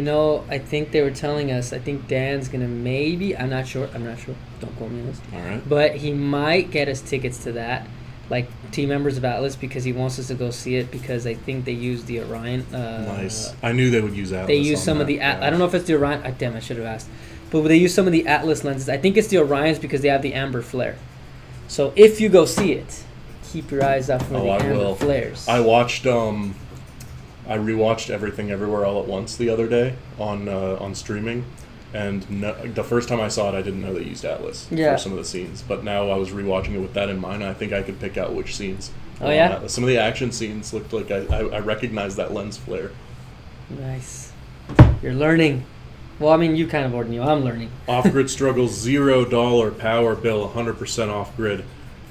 I think they were telling us. I think Dan's gonna maybe. I'm not sure. Don't quote me on this. All right. But he might get us tickets to that, like team members of Atlas, because he wants us to go see it. Because I think they use the Orion. Nice. I knew they would use Atlas. They use some of the. Yeah. I don't know if it's the Orion. Damn, I should have asked. But they use some of the Atlas lenses. I think it's the Orions because they have the amber flare. So if you go see it, keep your eyes out for the amber flares. I watched. I rewatched Everything Everywhere All at Once the other day on streaming, and the first time I saw it, I didn't know they used Atlas for some of the scenes. But now I was rewatching it with that in mind. I think I could pick out which scenes. Oh yeah. Atlas. Some of the action scenes looked like I recognized that lens flare. Nice. You're learning. Well, I mean, you kind of already knew. I'm learning. Off-grid struggles, $0 power bill, 100% off-grid.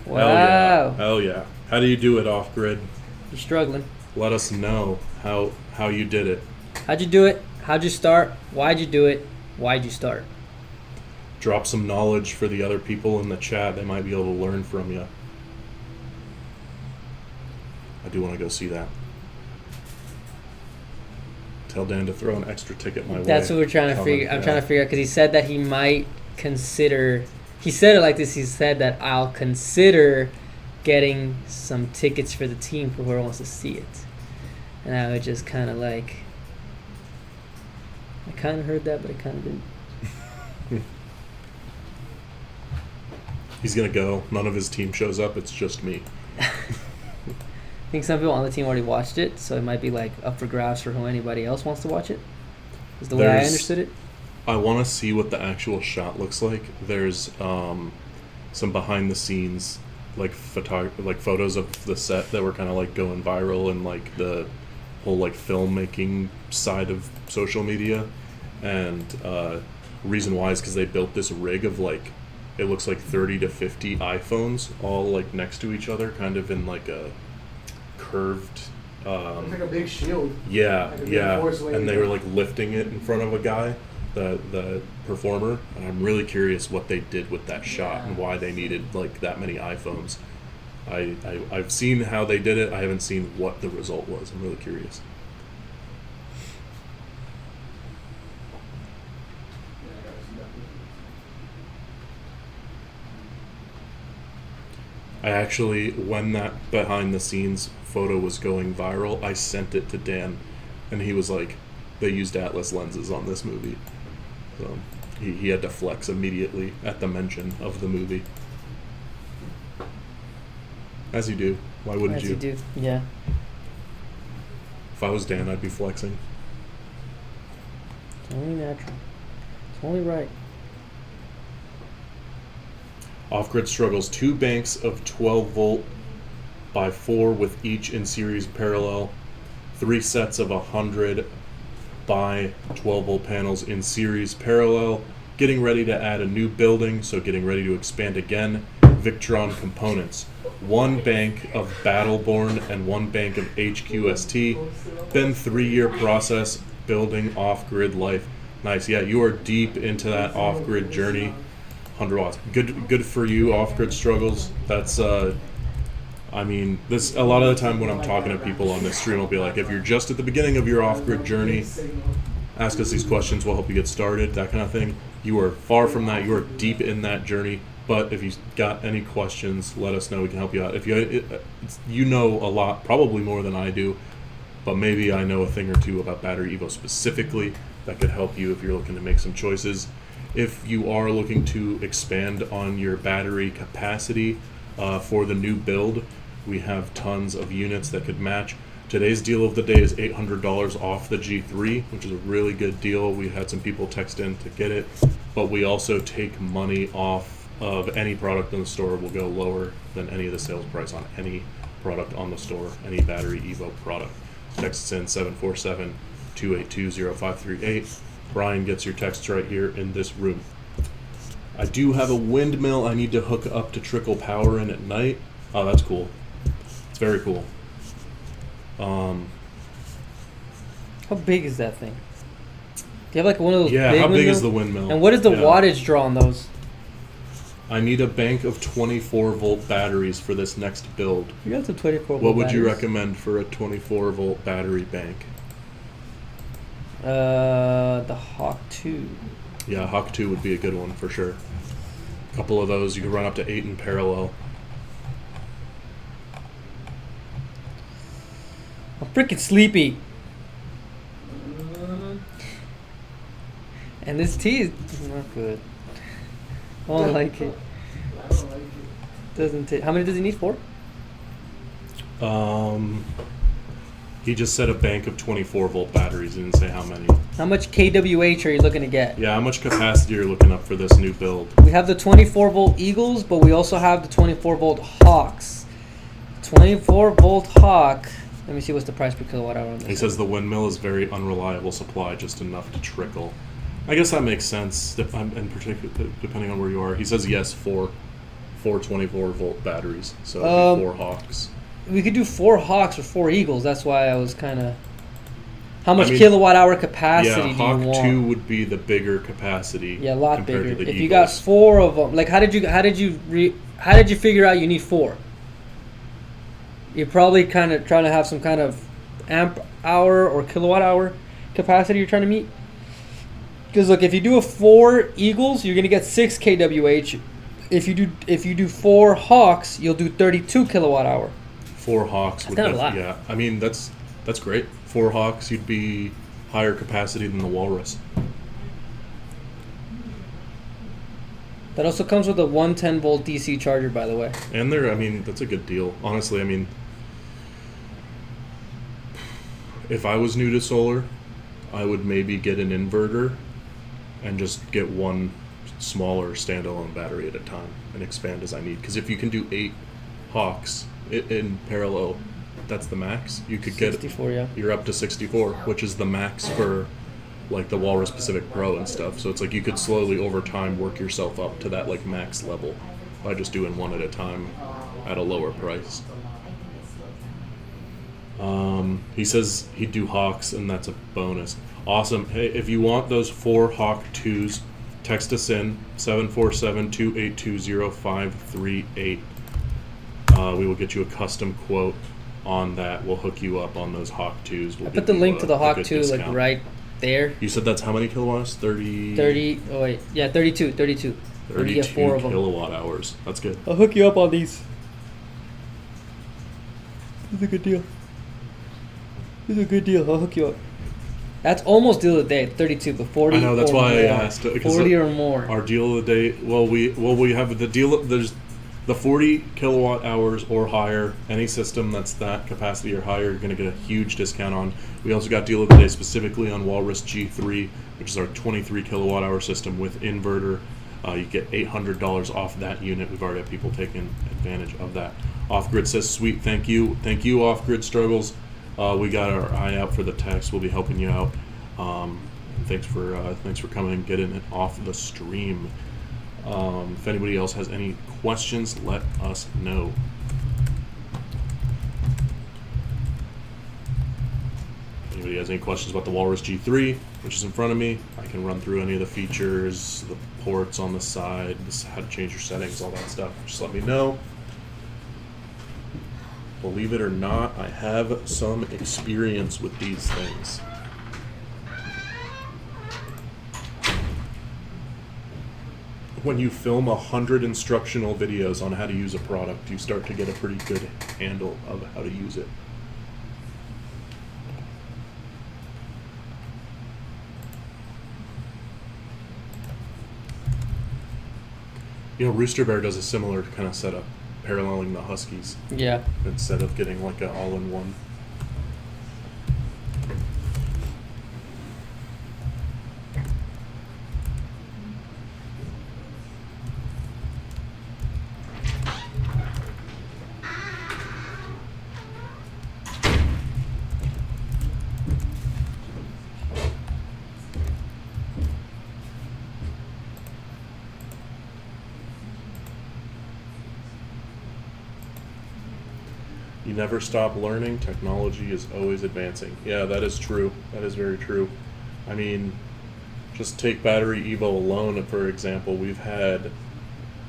Wow. Hell yeah. How do you do it off-grid? You're struggling. Let us know how you did it. How'd you do it? How'd you start? Why'd you do it? Why'd you start? Drop some knowledge for the other people in the chat. They might be able to learn from you. I do want to go see that. Tell Dan to throw an extra ticket my way. That's what we're trying to figure. I'm trying to figure out because he said that he might consider. He said it like this. He said that I'll consider getting some tickets for the team for whoever wants to see it. And I was just kind of like, I kind of heard that, but I kind of didn't. He's gonna go. None of his team shows up. It's just me. I think some people on the team already watched it, so it might be like up for grabs for who anybody else wants to watch it. Is the way I understood it. I want to see what the actual shot looks like. There's some behind the scenes like photos of the set that were kind of like going viral and like the whole like filmmaking side of social media. And reason why is because they built this rig of like, it looks like 30 to 50 iPhones all like next to each other, kind of in like a curved it's like a big shield. Yeah, like a yeah. big And they were like lifting it in front of a guy, the performer, and I'm really curious what they did with that shot and why they needed like that many iPhones. I've seen how they did it. I haven't seen what the result was. I'm really curious. I actually, when that behind the scenes photo was going viral, I sent it to Dan, and he was like, they used Atlas lenses on this movie. So he had to flex immediately at the mention of the movie. As you do. Why wouldn't you? As you do, yeah. If I was Dan, I'd be flexing. It's only natural. It's only right. Off-grid struggles 2 banks of 12 volt by 4 with each in series parallel, 3 sets of 100 by 12 volt panels in series parallel, getting ready to add a new building, so getting ready to expand again, Victron components, 1 bank of Battleborn and 1 bank of HQST, been 3-year process building off-grid life. Nice, yeah, you are deep into that off-grid journey. 100 watts. Good for you. Off-grid struggles. That's I mean, this a lot of the time when I'm talking to people on this stream, I'll be like, if you're just at the beginning of your off-grid journey, ask us these questions. We'll help you get started. That kind of thing. You are far from that. You are deep in that journey. But if you got any questions, let us know. We can help you out. If you know a lot, probably more than I do, but maybe I know a thing or two about BatteryEVO specifically that could help you if you're looking to make some choices. If you are looking to expand on your battery capacity for the new build, we have tons of units that could match. Today's deal of the day is $800 off the G3, which is a really good deal. We had some people text in to get it, but we also take money off of any product in the store. Will go lower than any of the sales price on any product on the store, any BatteryEVO product. Text in 747-282-0538. Brian gets your texts right here in this room. I do have a windmill I need to hook up to trickle power in at night. Oh, that's cool. It's very cool. How big is that thing? Do you have like one of those Yeah, big how big windmills? is the windmill? And what is the Yeah. wattage draw on those? I need a bank of 24-volt batteries for this next build. You got some 24 volt What would you batteries. recommend for a 24-volt battery bank? The Hawk 2. Yeah, Hawk 2 would be a good one for sure. A couple of those, you could run up to 8 in parallel. I'm freaking sleepy. And this tea is not good. I don't like it. I don't like it. Doesn't take. How many does he need? 4? He just said a bank of 24-volt batteries. He didn't say how many. How much kWh are you looking to get? Yeah, how much capacity are you looking up for this new build? We have the 24 volt Eagles, but we also have the 24 volt Hawks. 24 volt Hawk. Let me see what's the price per kilowatt hour on this. He says the windmill is very unreliable supply, just enough to trickle. I guess that makes sense, in particular, depending on where you are. He says yes for 24-volt batteries, so it'd be 4 Hawks. We could do 4 Hawks or 4 Eagles. That's why I was kind of. How much I mean, kilowatt hour capacity Yeah, do you Hawk want? 2 would be the bigger capacity. Yeah, a lot compared bigger. to the If you got Eagles. 4 of them, like how did you figure out you need 4? You're probably kind of trying to have some kind of amp hour or kilowatt hour capacity you're trying to meet. Because look, if you do a 4 Eagles, you're gonna get 6 kWh. If you do 4 Hawks, you'll do 32 kilowatt hour. 4 Hawks would kind of a lot. yeah. I mean that's great. 4 Hawks, you'd be higher capacity than the Walrus. That also comes with a 110 volt DC charger, by the way. And I mean, that's a good deal. Honestly, I mean, if I was new to solar, I would maybe get an inverter and just get one smaller standalone battery at a time and expand as I need. Because if you can do 8 Hawks in parallel, that's the max. You could get 64, yeah. You're up to 64, which is the max for like the Walrus Pacific Pro and stuff. So it's like you could slowly over time work yourself up to that like max level by just doing one at a time at a lower price. He says he'd do Hawks, and that's a bonus. Awesome. Hey, if you want those 4 Hawk 2s, text us in 747-282-0538. We will get you a custom quote on that. We'll hook you up on those Hawk 2s. We'll I give put the you link to the a Hawk good 2 like discount. right there. You said that's how many kilowatts? 30. 30. Oh wait, yeah, 32. You get 32 4 of them. kilowatt hours. That's good. I'll hook you up on these. This is a good deal. This is a good deal. I'll hook you up. That's almost deal of the day. 32, but 40. I know, that's or why I more. asked, because 40 or more. Our deal of the day. Well, we have the deal. There's the 40 kilowatt hours or higher. Any system that's that capacity or higher, you're going to get a huge discount on. We also got deal of the day specifically on Walrus G3, which is our 23 kilowatt hour system with inverter. You get $800 off that unit. We've already had people taking advantage of that. Off Grid says, "Sweet, thank you, Off Grid Struggles." We got our eye out for the text. We'll be helping you out. Thanks for coming and getting it off the stream. If anybody else has any questions, let us know. anybody has any questions about the Walrus G3, which is in front of me, I can run through any of the features, the ports on the side, how to change your settings, all that stuff. Just let me know. Believe it or not, I have some experience with these things. When you film 100 instructional videos on how to use a product, you start to get a pretty good handle of how to use it. You know, Rooster Bear does a similar kind of setup, paralleling the Huskies, Yeah. instead of getting like an all-in-one. You never stop learning. Technology is always advancing. Yeah, that is true. That is very true. I mean, just take BatteryEVO alone, for example. We've had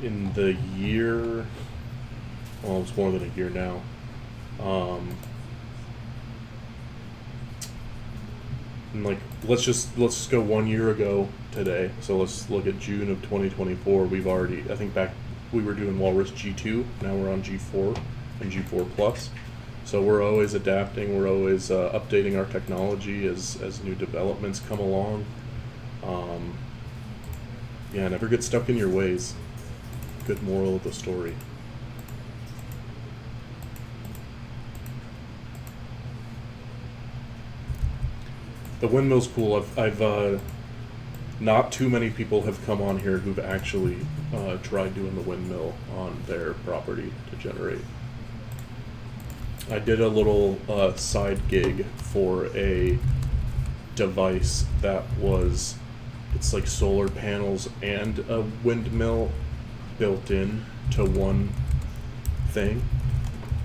in the year, well, it's more than a year now. And like, let's just go 1 year ago today. So let's look at June of 2024. We've already, I think back, we were doing Walrus G2. Now we're on G4 and G4 Plus. So we're always adapting. We're always updating our technology as new developments come along. Yeah, never get stuck in your ways. Good moral of the story. The windmill's cool. I've not too many people have come on here who've actually tried doing the windmill on their property to generate. I did a little side gig for a device that was, it's like solar panels and a windmill built in to one thing.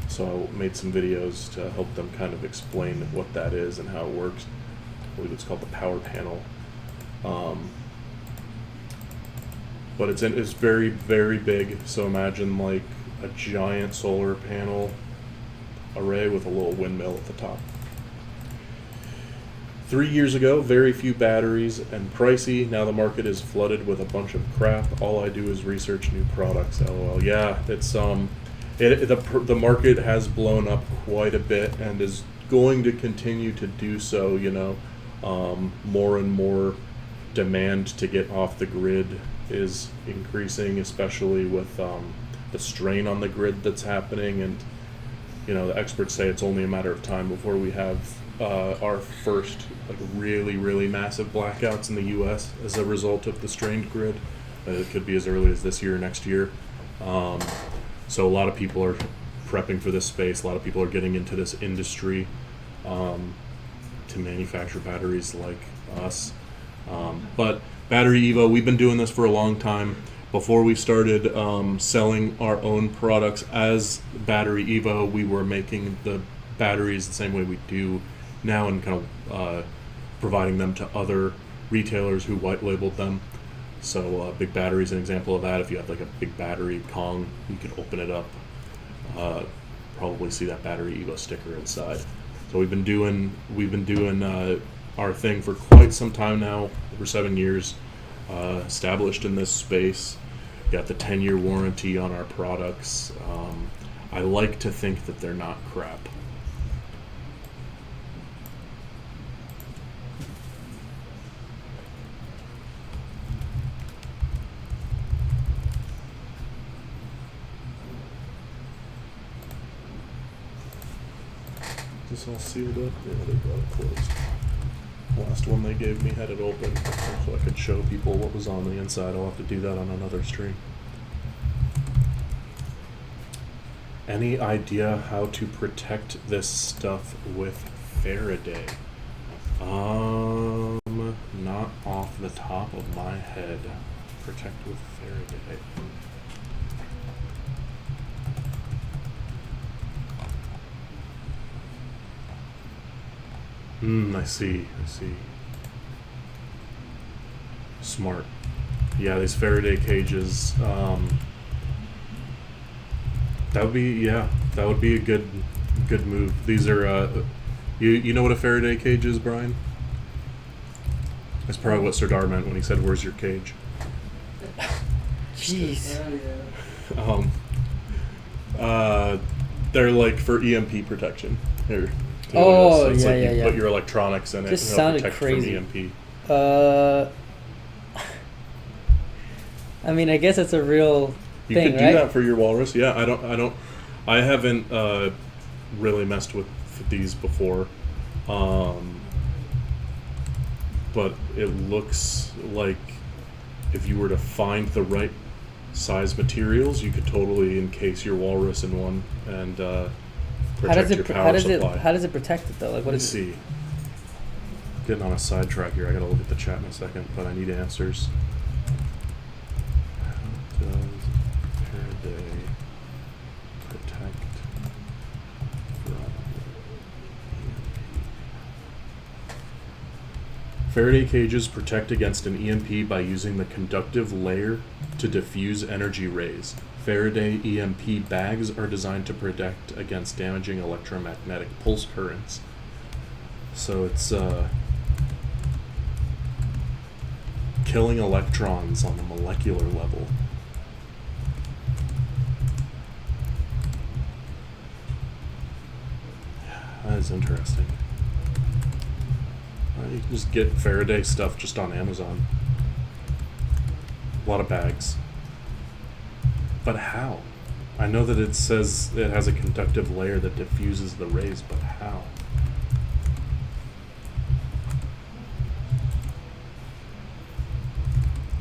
So I made some videos to help them kind of explain what that is and how it works. I believe it's called the power panel. But it's very, very big. So imagine like a giant solar panel array with a little windmill at the top. 3 years ago, very few batteries and pricey. Now the market is flooded with a bunch of crap. All I do is research new products. LOL. Yeah, it's the market has blown up quite a bit and is going to continue to do so. You know, more and more demand to get off the grid is increasing, especially with the strain on the grid that's happening. And you know, the experts say it's only a matter of time before we have our first like really, really massive blackouts in the U.S. as a result of the strained grid. It could be as early as this year, next year. So a lot of people are prepping for this space. A lot of people are getting into this industry to manufacture batteries like us. But BatteryEVO, we've been doing this for a long time. Before we started selling our own products as BatteryEVO, we were making the batteries the same way we do now and kind of providing them to other retailers who white labeled them. So Big Battery is an example of that. If you have like a big battery Kong, you can open it up, probably see that BatteryEVO sticker inside. So we've been doing our thing for quite some time now, over 7 years, established in this space. Got the 10-year warranty on our products. I like to think that they're not crap. Is this all sealed up? Yeah, they got it closed. Last one they gave me had it open, so I could show people what was on the inside. I'll have to do that on another stream. Any idea how to protect this stuff with Faraday? Not off the top of my head. Protect with Faraday. I see. Smart. Yeah, these Faraday cages. That would be a good move. These are you know what a Faraday cage is, Brian? That's probably what Sir Dar meant when he said, "Where's your cage?" Jeez. Yeah. They're like for EMP protection. Here. Oh, it's yeah, like yeah, you yeah. put your electronics in it. Just and it'll sounded protect crazy. from EMP. I mean, I guess it's a real You thing, could do right? that for your walrus. Yeah, I haven't really messed with these before, but it looks like if you were to find the right size materials, you could totally encase your walrus in one and protect your power supply. How does it protect it though? Like, what Let's is it? see. Getting on a sidetrack here. I gotta look at the chat in a second, but I need answers. How does Faraday protect from EMP? Faraday cages protect against an EMP by using the conductive layer to diffuse energy rays. Faraday EMP bags are designed to protect against damaging electromagnetic pulse currents. So it's killing electrons on a molecular level. That is interesting. You can just get Faraday stuff just on Amazon. A lot of bags. But how? I know that it says it has a conductive layer that diffuses the rays, but how?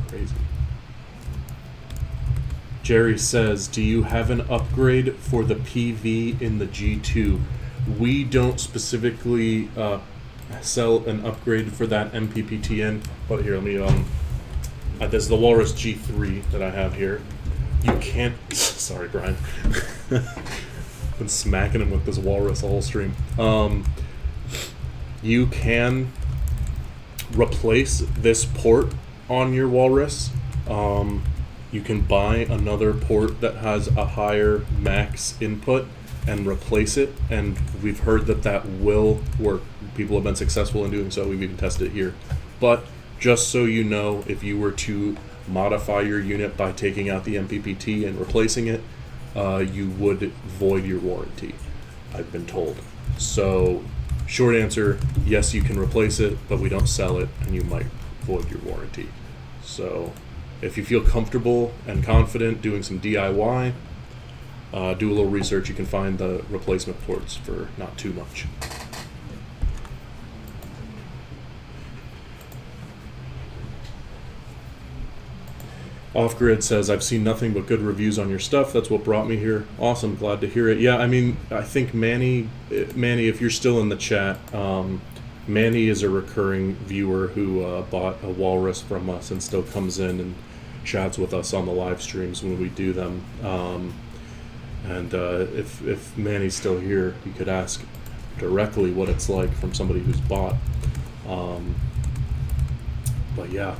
Crazy. Jerry says, do you have an upgrade for the PV in the G2? We don't specifically sell an upgrade for that MPPTN, but here, let me, this is the Walrus G3 that I have here. You can't, sorry, Brian. Been smacking him with this Walrus the whole stream. You can replace this port on your Walrus. You can buy another port that has a higher max input and replace it, and we've heard that that will work. People have been successful in doing so. We've even tested it here. But just so you know, if you were to modify your unit by taking out the MPPT and replacing it, you would void your warranty, I've been told. So, short answer, yes, you can replace it, but we don't sell it, and you might void your warranty. So, if you feel comfortable and confident doing some DIY, do a little research. You can find the replacement ports for not too much. Off-Grid says, I've seen nothing but good reviews on your stuff. That's what brought me here. Awesome. Glad to hear it. Yeah, I mean, I think Manny, if you're still in the chat, Manny is a recurring viewer who bought a Walrus from us and still comes in and chats with us on the live streams when we do them. If Manny's still here, you could ask directly what it's like from somebody who's bought. But yeah,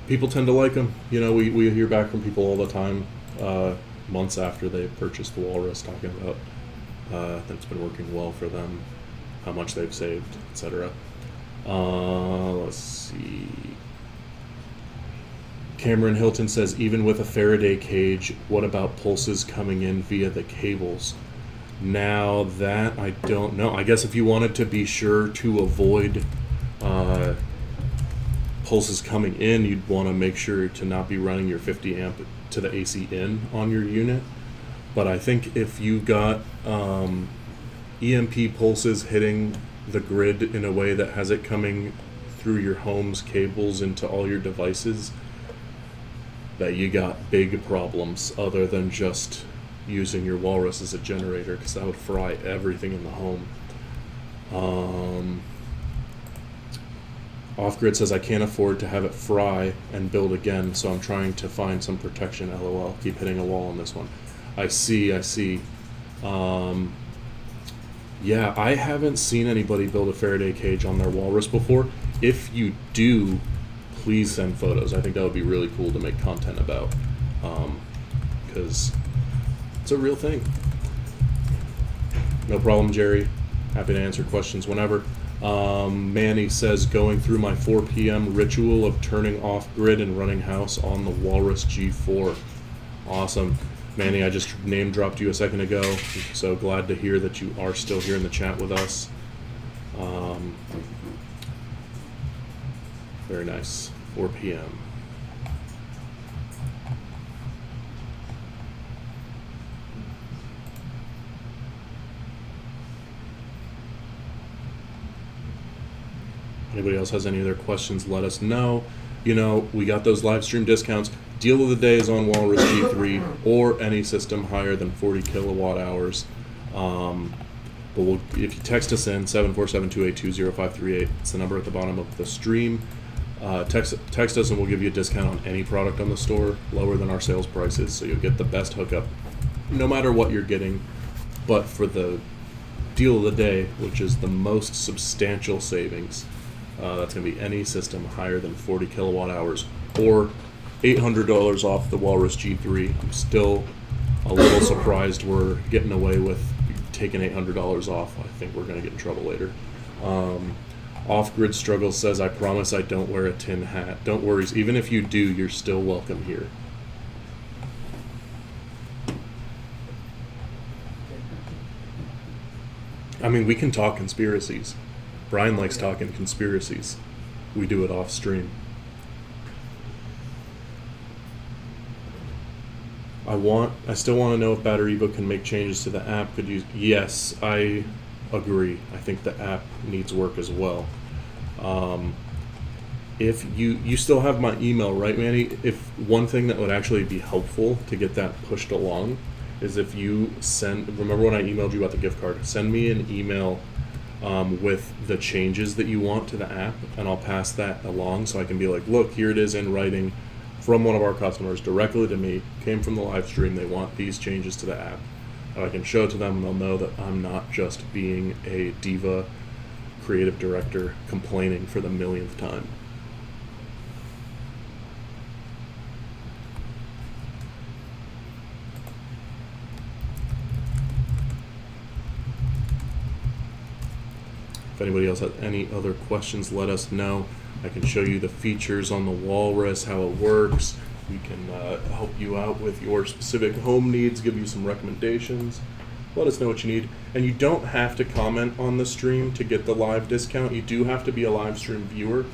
people tend to like them. You know, we hear back from people all the time, months after they purchased the Walrus, talking about that it's been working well for them, how much they've saved, etc. Let's see. Cameron Hilton says, even with a Faraday cage, what about pulses coming in via the cables? Now that I don't know. I guess if you wanted to be sure to avoid pulses coming in, you'd want to make sure to not be running your 50 amp to the AC in on your unit. But I think if you got EMP pulses hitting the grid in a way that has it coming through your home's cables into all your devices, that you got big problems other than just using your Walrus as a generator, because that would fry everything in the home. Off-Grid says, I can't afford to have it fry and build again, so I'm trying to find some protection. LOL. Keep hitting a wall on this one. I see. Yeah, I haven't seen anybody build a Faraday cage on their walrus before. If you do, please send photos. I think that would be really cool to make content about, because it's a real thing. No problem, Jerry. Happy to answer questions whenever. Manny says, going through my 4 p.m. ritual of turning off grid and running house on the Walrus G4. Awesome. Manny, I just name dropped you a second ago, so glad to hear that you are still here in the chat with us. Very nice. 4 p.m. Anybody else has any other questions, let us know. You know, we got those live stream discounts. Deal of the day is on Walrus G3 or any system higher than 40 kilowatt hours. But if you text us in 747-282-0538, it's the number at the bottom of the stream. Text us and we'll give you a discount on any product on the store, lower than our sales prices, so you'll get the best hookup no matter what you're getting. But for the deal of the day, which is the most substantial savings, that's going to be any system higher than 40 kilowatt hours or $800 off the Walrus G3. I'm still a little surprised we're getting away with taking $800 off. I think we're going to get in trouble later. Off-Grid Struggle says, I promise I don't wear a tin hat. Don't worry. Even if you do, you're still welcome here. I mean, we can talk conspiracies. Brian likes talking conspiracies. We do it off stream. I still want to know if BatteryEVO can make changes to the app. Could you? Yes, I agree. I think the app needs work as well. If you still have my email, right, Manny? If one thing that would actually be helpful to get that pushed along is if you remember when I emailed you about the gift card, send me an email with the changes that you want to the app, and I'll pass that along so I can be like, look, here it is in writing from one of our customers directly to me, came from the live stream, they want these changes to the app. And I can show it to them and they'll know that I'm not just being a diva creative director complaining for the millionth time. If anybody else has any other questions, let us know. I can show you the features on the Walrus, how it works. We can help you out with your specific home needs, give you some recommendations. Let us know what you need. And you don't have to comment on the stream to get the live discount. You do have to be a live stream viewer.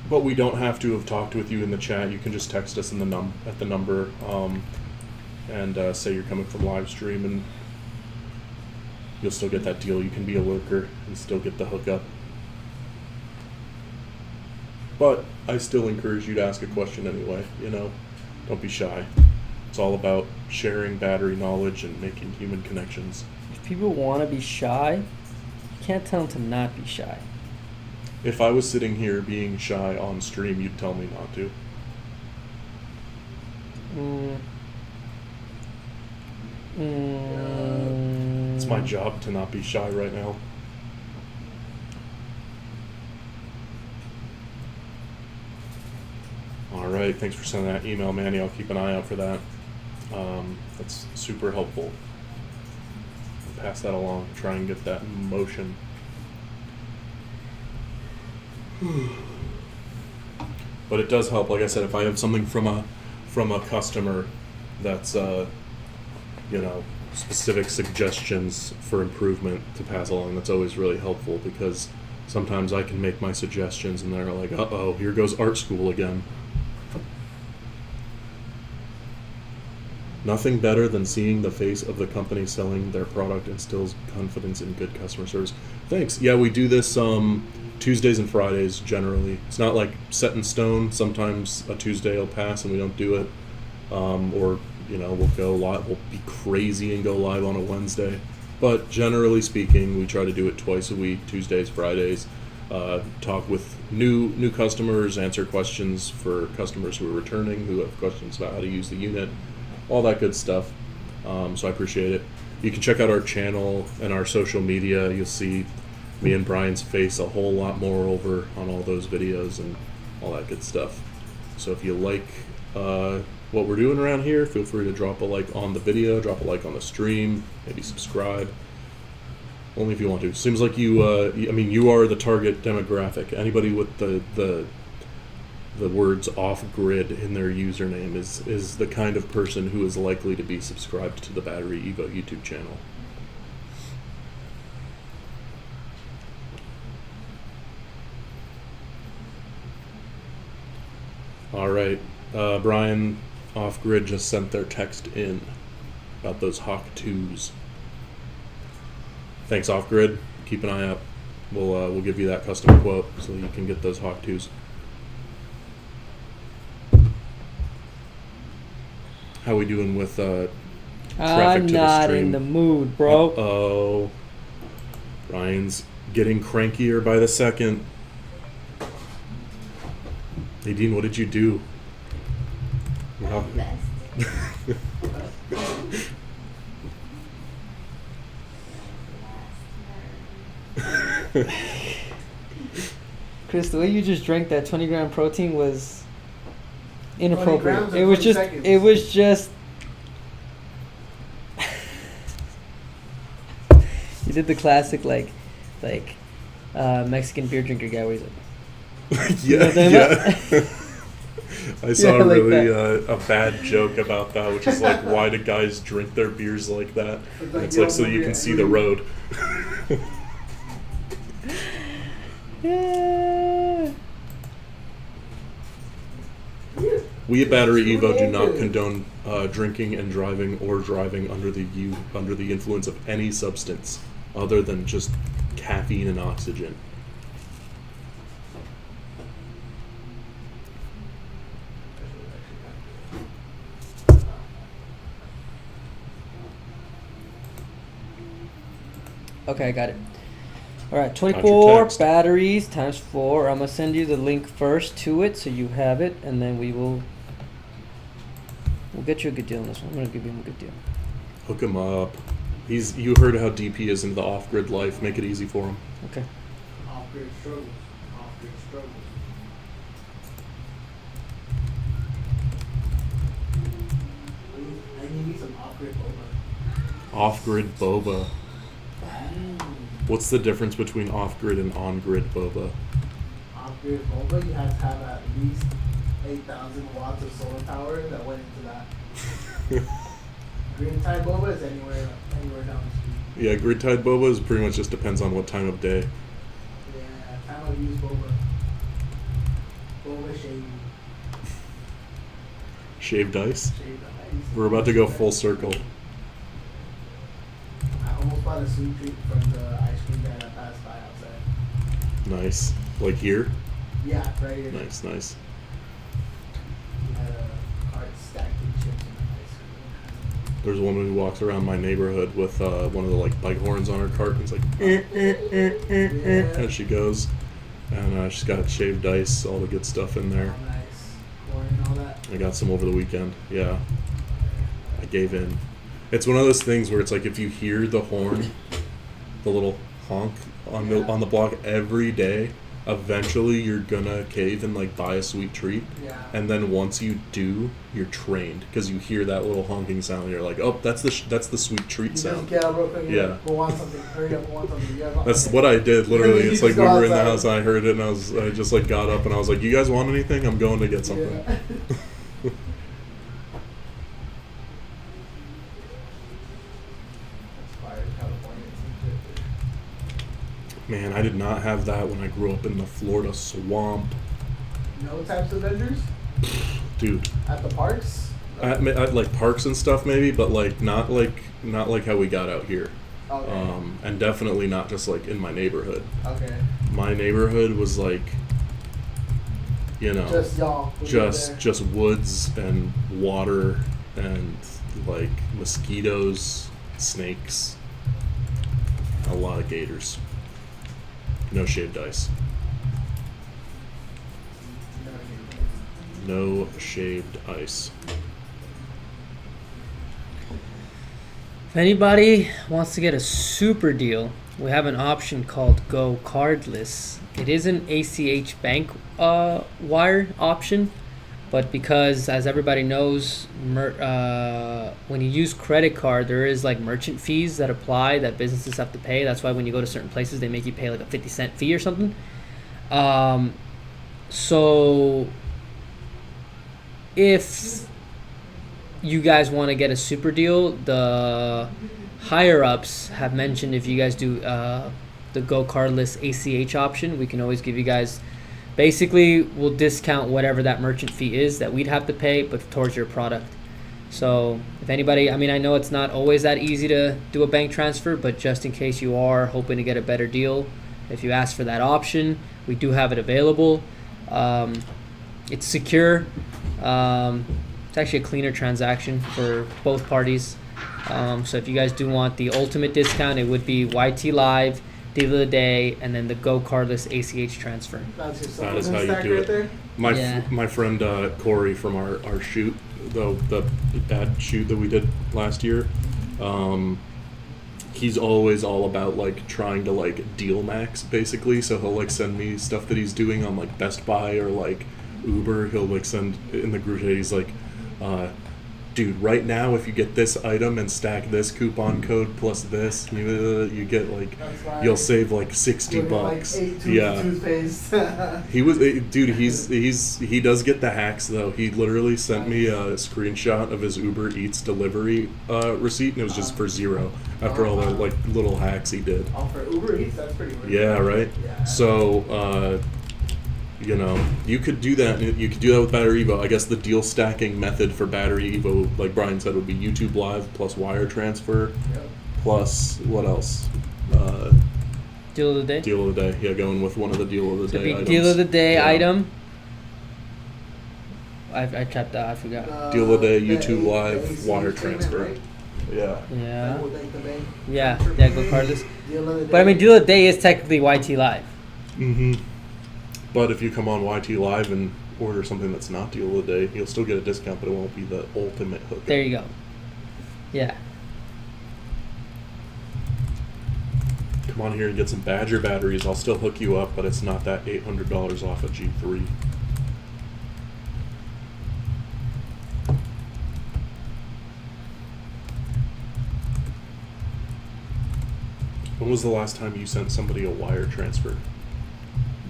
But we don't have to have talked with you in the chat. You can just text us in at the number and say you're coming from live stream, and you'll still get that deal. You can be a lurker and still get the hookup. But I still encourage you to ask a question anyway, you know. Don't be shy. It's all about sharing battery knowledge and making human connections. If people want to be shy, you can't tell them to not be shy. If I was sitting here being shy on stream, you'd tell me not to. It's my job to not be shy right now. All right, thanks for sending that email, Manny. I'll keep an eye out for that. That's super helpful. I'll pass that along, try and get that in motion. But it does help, like I said, if I have something from a customer that's specific suggestions for improvement to pass along, that's always really helpful, because sometimes I can make my suggestions and they're like, uh-oh, here goes art school again. Nothing better than seeing the face of the company selling their product instills confidence in good customer service. Thanks. Yeah, we do this Tuesdays and Fridays generally. It's not like set in stone. Sometimes a Tuesday will pass and we don't do it. Or we'll go live. We'll be crazy and go live on a Wednesday. But generally speaking, we try to do it twice a week, Tuesdays, Fridays. Talk with new customers, answer questions for customers who are returning, who have questions about how to use the unit. All that good stuff. So I appreciate it. you can check out our channel and our social media. You'll see me and Brian's face a whole lot more over on all those videos and all that good stuff. So if you like what we're doing around here, feel free to drop a like on the video, drop a like on the stream, maybe subscribe. Only if you want to. Seems like you are the target demographic. Anybody with the words off-grid in their username is the kind of person who is likely to be subscribed to the BatteryEVO YouTube channel. All right, Brian, off-grid just sent their text in about those Hawk 2s. Thanks, off-grid. Keep an eye out. We'll give you that custom quote so you can get those Hawk 2s. How we doing with traffic I'm to the not stream? in the mood, bro. Uh-oh. Ryan's getting crankier by the second. Nadine, what did you do? Wow. Chris, the way you just drank that 20-gram protein was 20 inappropriate. grams in It was 20 just, seconds. it was just. You did the classic like Mexican beer drinker guy where he's like, Yeah, know what I'm yeah. I saw Yeah, like really a bad joke about that, which is like, why do guys drink their beers like that? And it's like so you can see the road. yeah. We at BatteryEVO do not condone drinking and driving or driving under the influence of any substance other than just caffeine and oxygen. Okay, I got it. All right, your 24 text. batteries times 4. I'm gonna send you the link first to it so you have it, and then we'll get you a good deal on this one. I'm gonna give you a good deal. Hook him up. You heard how deep he is into the off-grid life. Make it easy for him. Okay. Off-grid struggles. Off-grid struggles. I need some off-grid boba. Off-grid boba. What's the difference between off-grid and on-grid boba? Off-grid boba, you have to have at least 8,000 watts of solar power that went into that. Green tide boba is anywhere down the street. Yeah, grid-tied boba is pretty much just depends on what time of day. Yeah, time of use boba. Boba shaving. Shaved ice. Shaved ice. We're about to go full circle. I almost bought a sweet treat from the ice cream guy that passed by outside. Nice. Like here? Yeah, right here. Nice, nice. He had a cart stacked with chips and ice cream. There's a woman who walks around my neighborhood with one of the like bike horns on her cart and it's like as she goes. And she's got shaved ice, all the good stuff in there. Oh, nice. Corn and all that. I got some over the weekend. Yeah. I gave in. It's one of those things where it's like if you hear the horn, the little honk on the block every day, eventually you're gonna cave and like buy a sweet treat. Yeah. And then once you do, you're trained because you hear that little honking sound. And you're like, oh, that's the sweet treat You sound. just get up real quick and Yeah. you're like, go want something. Hurry up, go want something. You guys want That's something. what I did literally. You It's just like we go were in the outside. house and I heard it and I just like got up and I was like, you guys want anything? I'm going to get something. Yeah. Inspired California. Man, I did not have that when I grew up in the Florida swamp. No types of vendors Dude, at the parks. at like parks and stuff maybe, but like not like how we got out here. Okay. And definitely not just like in my neighborhood. Okay. My neighborhood was like, you know, Just y'all. who live there. just woods and water and like mosquitoes, snakes, a lot of gators. No shaved ice. No shaved ice. If anybody wants to get a super deal, we have an option called Go Cardless. It is an ACH bank wire option, but because, as everybody knows, when you use credit card, there is like merchant fees that apply that businesses have to pay. That's why when you go to certain places, they make you pay like a 50-cent fee or something. So if you guys want to get a super deal, the higher ups have mentioned if you guys do the Go Cardless ACH option, we can always give you guys, basically we'll discount whatever that merchant fee is that we'd have to pay, but towards your product. So if anybody, I mean, I know it's not always that easy to do a bank transfer, but just in case you are hoping to get a better deal, if you ask for that option, we do have it available. It's secure. It's actually a cleaner transaction for both parties. So if you guys do want the ultimate discount, it would be YT Live, Deal of the Day, and then the Go Cardless ACH transfer. That's your That is how you stack do right it. there. My friend Corey from our shoot, the ad shoot that we did last year, he's always all about like trying to like deal max basically. So he'll like send me stuff that he's doing on like Best Buy or like Uber. He'll like send in the group chat. He's like, dude, right now if you get this item and stack this coupon code plus this, you get like, you'll save like $60. Like Yeah. toothpaste. He does get the hacks though. He literally sent me a screenshot of his Uber Eats delivery receipt, and it was just for $0 after all the like little hacks he did. Oh, for Uber Eats, that's pretty weird. Yeah, right. Yeah. So you could do that. You could do that with BatteryEVO. I guess the deal stacking method for BatteryEVO, like Brian said, would be YouTube Live plus wire transfer Yep. plus what else? Deal of the day. Deal of the day. Yeah, going with one of the deal of the So day big items. deal of the day Yeah. item. I tapped out. I forgot. Deal of the day, The YouTube Live, ACH wire payment, transfer. right? Yeah. Yeah. That would, like, the bank Yeah. transfer Yeah. Go payment, Cardless. Deal of the But I mean, day. deal of the day is technically YT Live. Mm-hmm. But if you come on YT Live and order something that's not deal of the day, you'll still get a discount, but it won't be the ultimate hook. There you go. Yeah. Come on here and get some Badger batteries. I'll still hook you up, but it's not that $800 off a G3. When was the last time you sent somebody a wire transfer?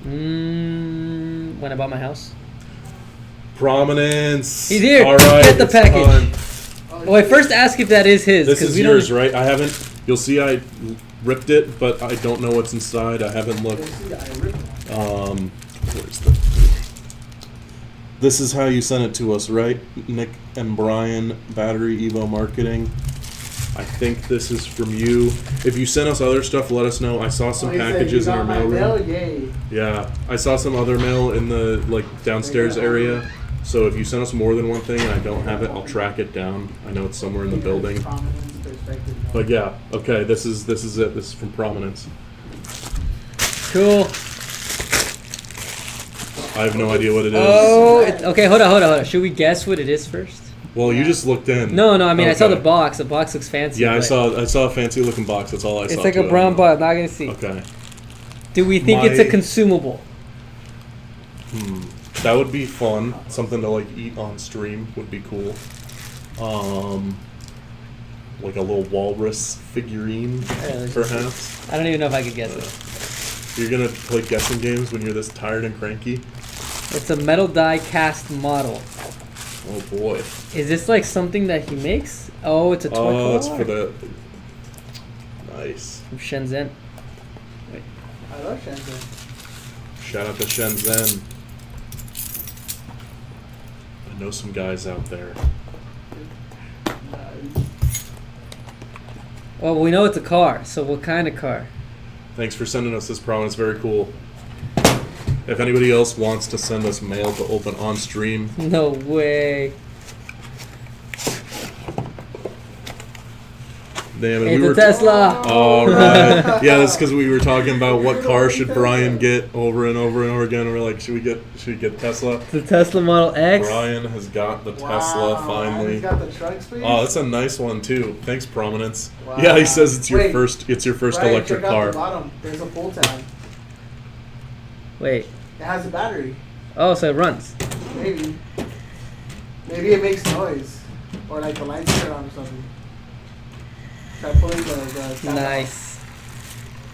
When I bought my house. Prominence. He's here. All right. Get the it's package. time. Oh, Oh, wait, first ask if that is his. This 'cause is we yours, don't... right? I haven't. You'll see I ripped it, but I don't know what's inside. I haven't you'll looked. see, I ripped it. Where's the? This is how you sent it to us, right? Nick and Brian, BatteryEVO Marketing. I think this is from you. If you sent us other stuff, let us know. I saw some he said, packages "You in our got my mail room. Yay. Yeah, I saw some other mail in the like downstairs area. So if you send us more than one thing and I don't have it, I'll track it down. I know it's somewhere in the building. Prominence, perspective, no. But yeah, okay, this is it. This is from Prominence. Cool. I have no idea what it is. Oh, okay, hold on. Should we guess what it is first? Well, you just looked in. No, I mean, I saw Okay. the box. The box looks fancy. Yeah, I but saw a fancy looking box. That's all I saw. It's like too. a I brown don't know. box. Not gonna see. Okay. Do we think it's a My- consumable? That would be fun. Something to like eat on stream would be cool. Like a little walrus figurine, let's perhaps. I don't even know if I could guess it. You're gonna play guessing games when you're this tired and cranky. It's a metal die cast model. Oh boy. Is this like something that he makes? Oh, it's a toy car. Oh, it's for the. Nice. From Shenzhen. I love Shenzhen. Shout out to Shenzhen. I know some guys out there. Well, we know it's a car. So what kind of car? Thanks for sending us this promise. Very cool. If anybody else wants to send us mail to open on stream, No way. Damn it. It's we a were Tesla. All right. Yeah, that's because we were talking about what car should Brian get over and over and over again. We're like, should we get Tesla? The Tesla Model X. Brian has got the Tesla Wow, finally. He's got the trunk space. Oh, that's a nice one too. Thanks, Prominence. Wow. Yeah, he says it's your Wait, first. It's your first Brian, electric check out car. the bottom. There's a pull tab. Wait. It has a battery. Oh, so it runs. Maybe. Maybe it makes noise. Or like the lights turn on or something. Try pulling the tab Nice.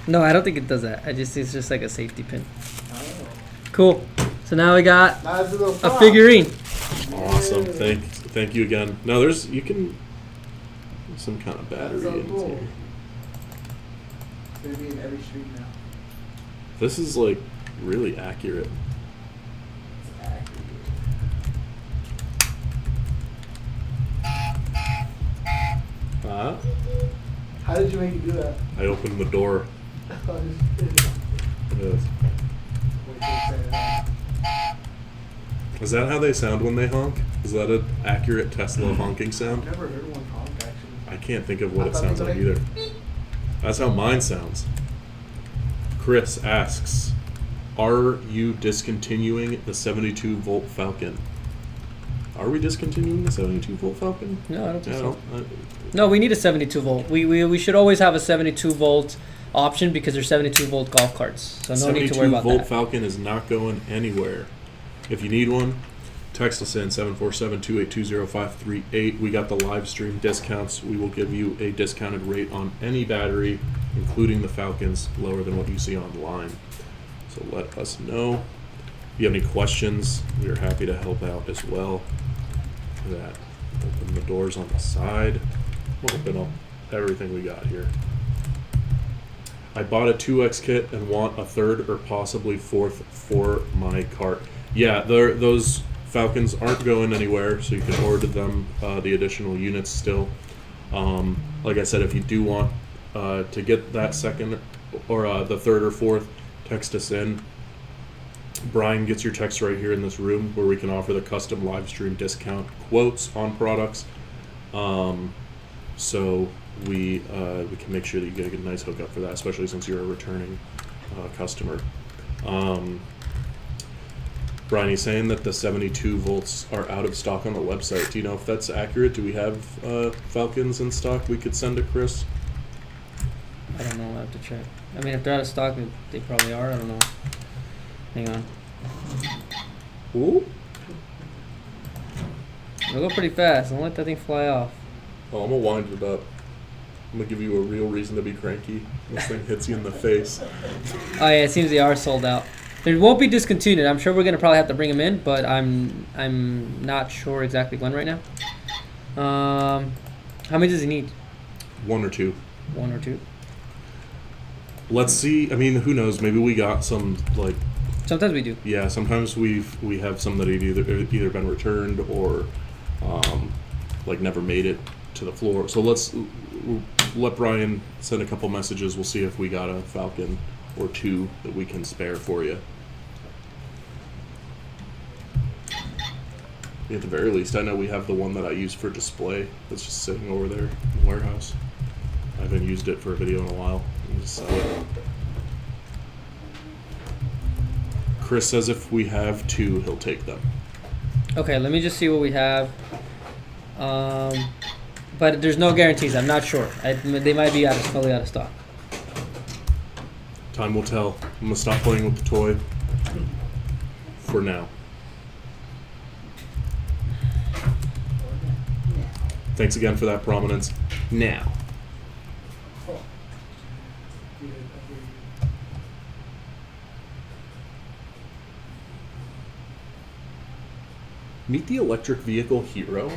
No, I don't think it does that. It's just like a safety pin. off. Cool. So now we got Now it's a little a prop. figurine. Awesome. Thank you again. Now you can some kind of battery That's so in cool. here. It's gonna be in every street now. This is like really accurate. It's accurate. How did you make it do that? I opened the door. Yes. Is that how they sound when they honk? Is that an accurate Tesla honking I've sound? never heard one honk actually. I can't think of what I it thought sounds they like were either. That's how mine sounds. Chris asks, are you discontinuing the 72 volt Falcon? Are we discontinuing the 72 volt Falcon? No, I don't think so. I- No, we need a 72 volt. We should always have a 72 volt option because they're 72 volt golf carts. So no need to worry 72 about volt that. Falcon is not going anywhere. If you need one, text us in 747-282-0538. We got the live stream discounts. We will give you a discounted rate on any battery, including the Falcons, lower than what you see online. So let us know. If you have any questions, we are happy to help out as well. Look at that. Open the doors on the side. We'll open up everything we got here. I bought a 2X kit and want a third or possibly fourth for my cart. Yeah, those Falcons aren't going anywhere, so you can order them, the additional units still. Like I said, if you do want to get that second or the third or fourth, text us in. Brian gets your text right here in this room where we can offer the custom live stream discount quotes on products. So we can make sure that you get a good, nice hookup for that, especially since you're a returning customer. Brian, he's saying that the 72 volts are out of stock on the website. Do you know if that's accurate? Do we have Falcons in stock we could send to Chris? I don't know. I have to check. I mean, if they're out of stock, they probably are. I don't know. Hang on. Ooh. It'll go pretty fast. Don't let that thing fly off. Oh, I'm gonna wind it up. I'm gonna give you a real reason to be cranky. This thing hits you in the face. Oh yeah, it seems they are sold out. They won't be discontinued. I'm sure we're gonna probably have to bring them in, but I'm not sure exactly when right now. How many does he need? One or two. One or two. Let's see. I mean, who knows? Maybe we got some like. Sometimes we do. Yeah, sometimes we have some that have either been returned or like never made it to the floor. So let's let Brian send a couple messages. We'll see if we got a Falcon or two that we can spare for you. At the very least, I know we have the one that I use for display that's just sitting over there in the warehouse. I haven't used it for a video in a while. I'll just sell it. Chris says if we have two, he'll take them. Okay, let me just see what we have. But there's no guarantees. I'm not sure. They might be totally out of stock. Time will tell. I'm gonna stop playing with the toy for now. Thanks again for that prominence. Now. Meet the electric vehicle hero.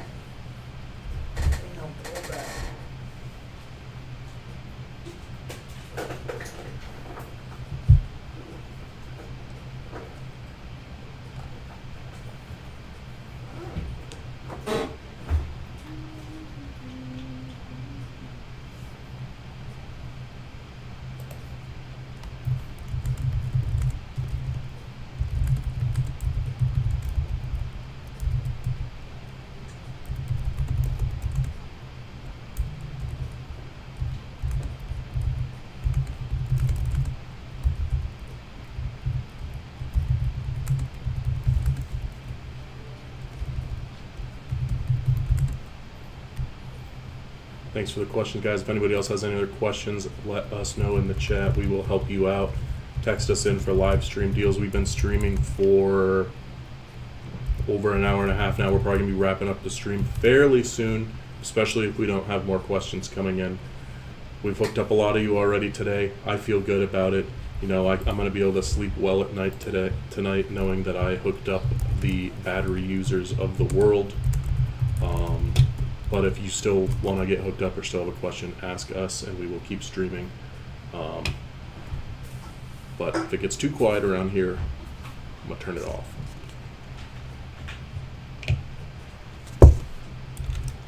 Thanks for the questions, guys. If anybody else has any other questions, let us know in the chat. We will help you out. Text us in for live stream deals. We've been streaming for over an hour and a half now. We're probably going to be wrapping up the stream fairly soon, especially if we don't have more questions coming in. We've hooked up a lot of you already today. I feel good about it. You know, I'm going to be able to sleep well at night tonight, knowing that I hooked up the battery users of the world. But if you still want to get hooked up or still have a question, ask us and we will keep streaming. But if it gets too quiet around here, I'm going to turn it off.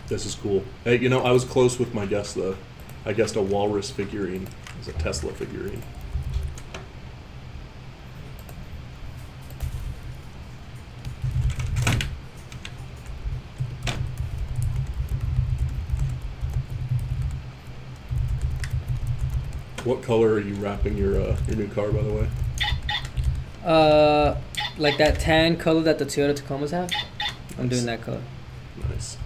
This is cool. Hey, you know, I was close with my guess, though. I guessed a walrus figurine. It was a Tesla figurine. What color are you wrapping your new car, by the way? Like that tan color that the Toyota Tacomas have. I'm doing that color. Nice.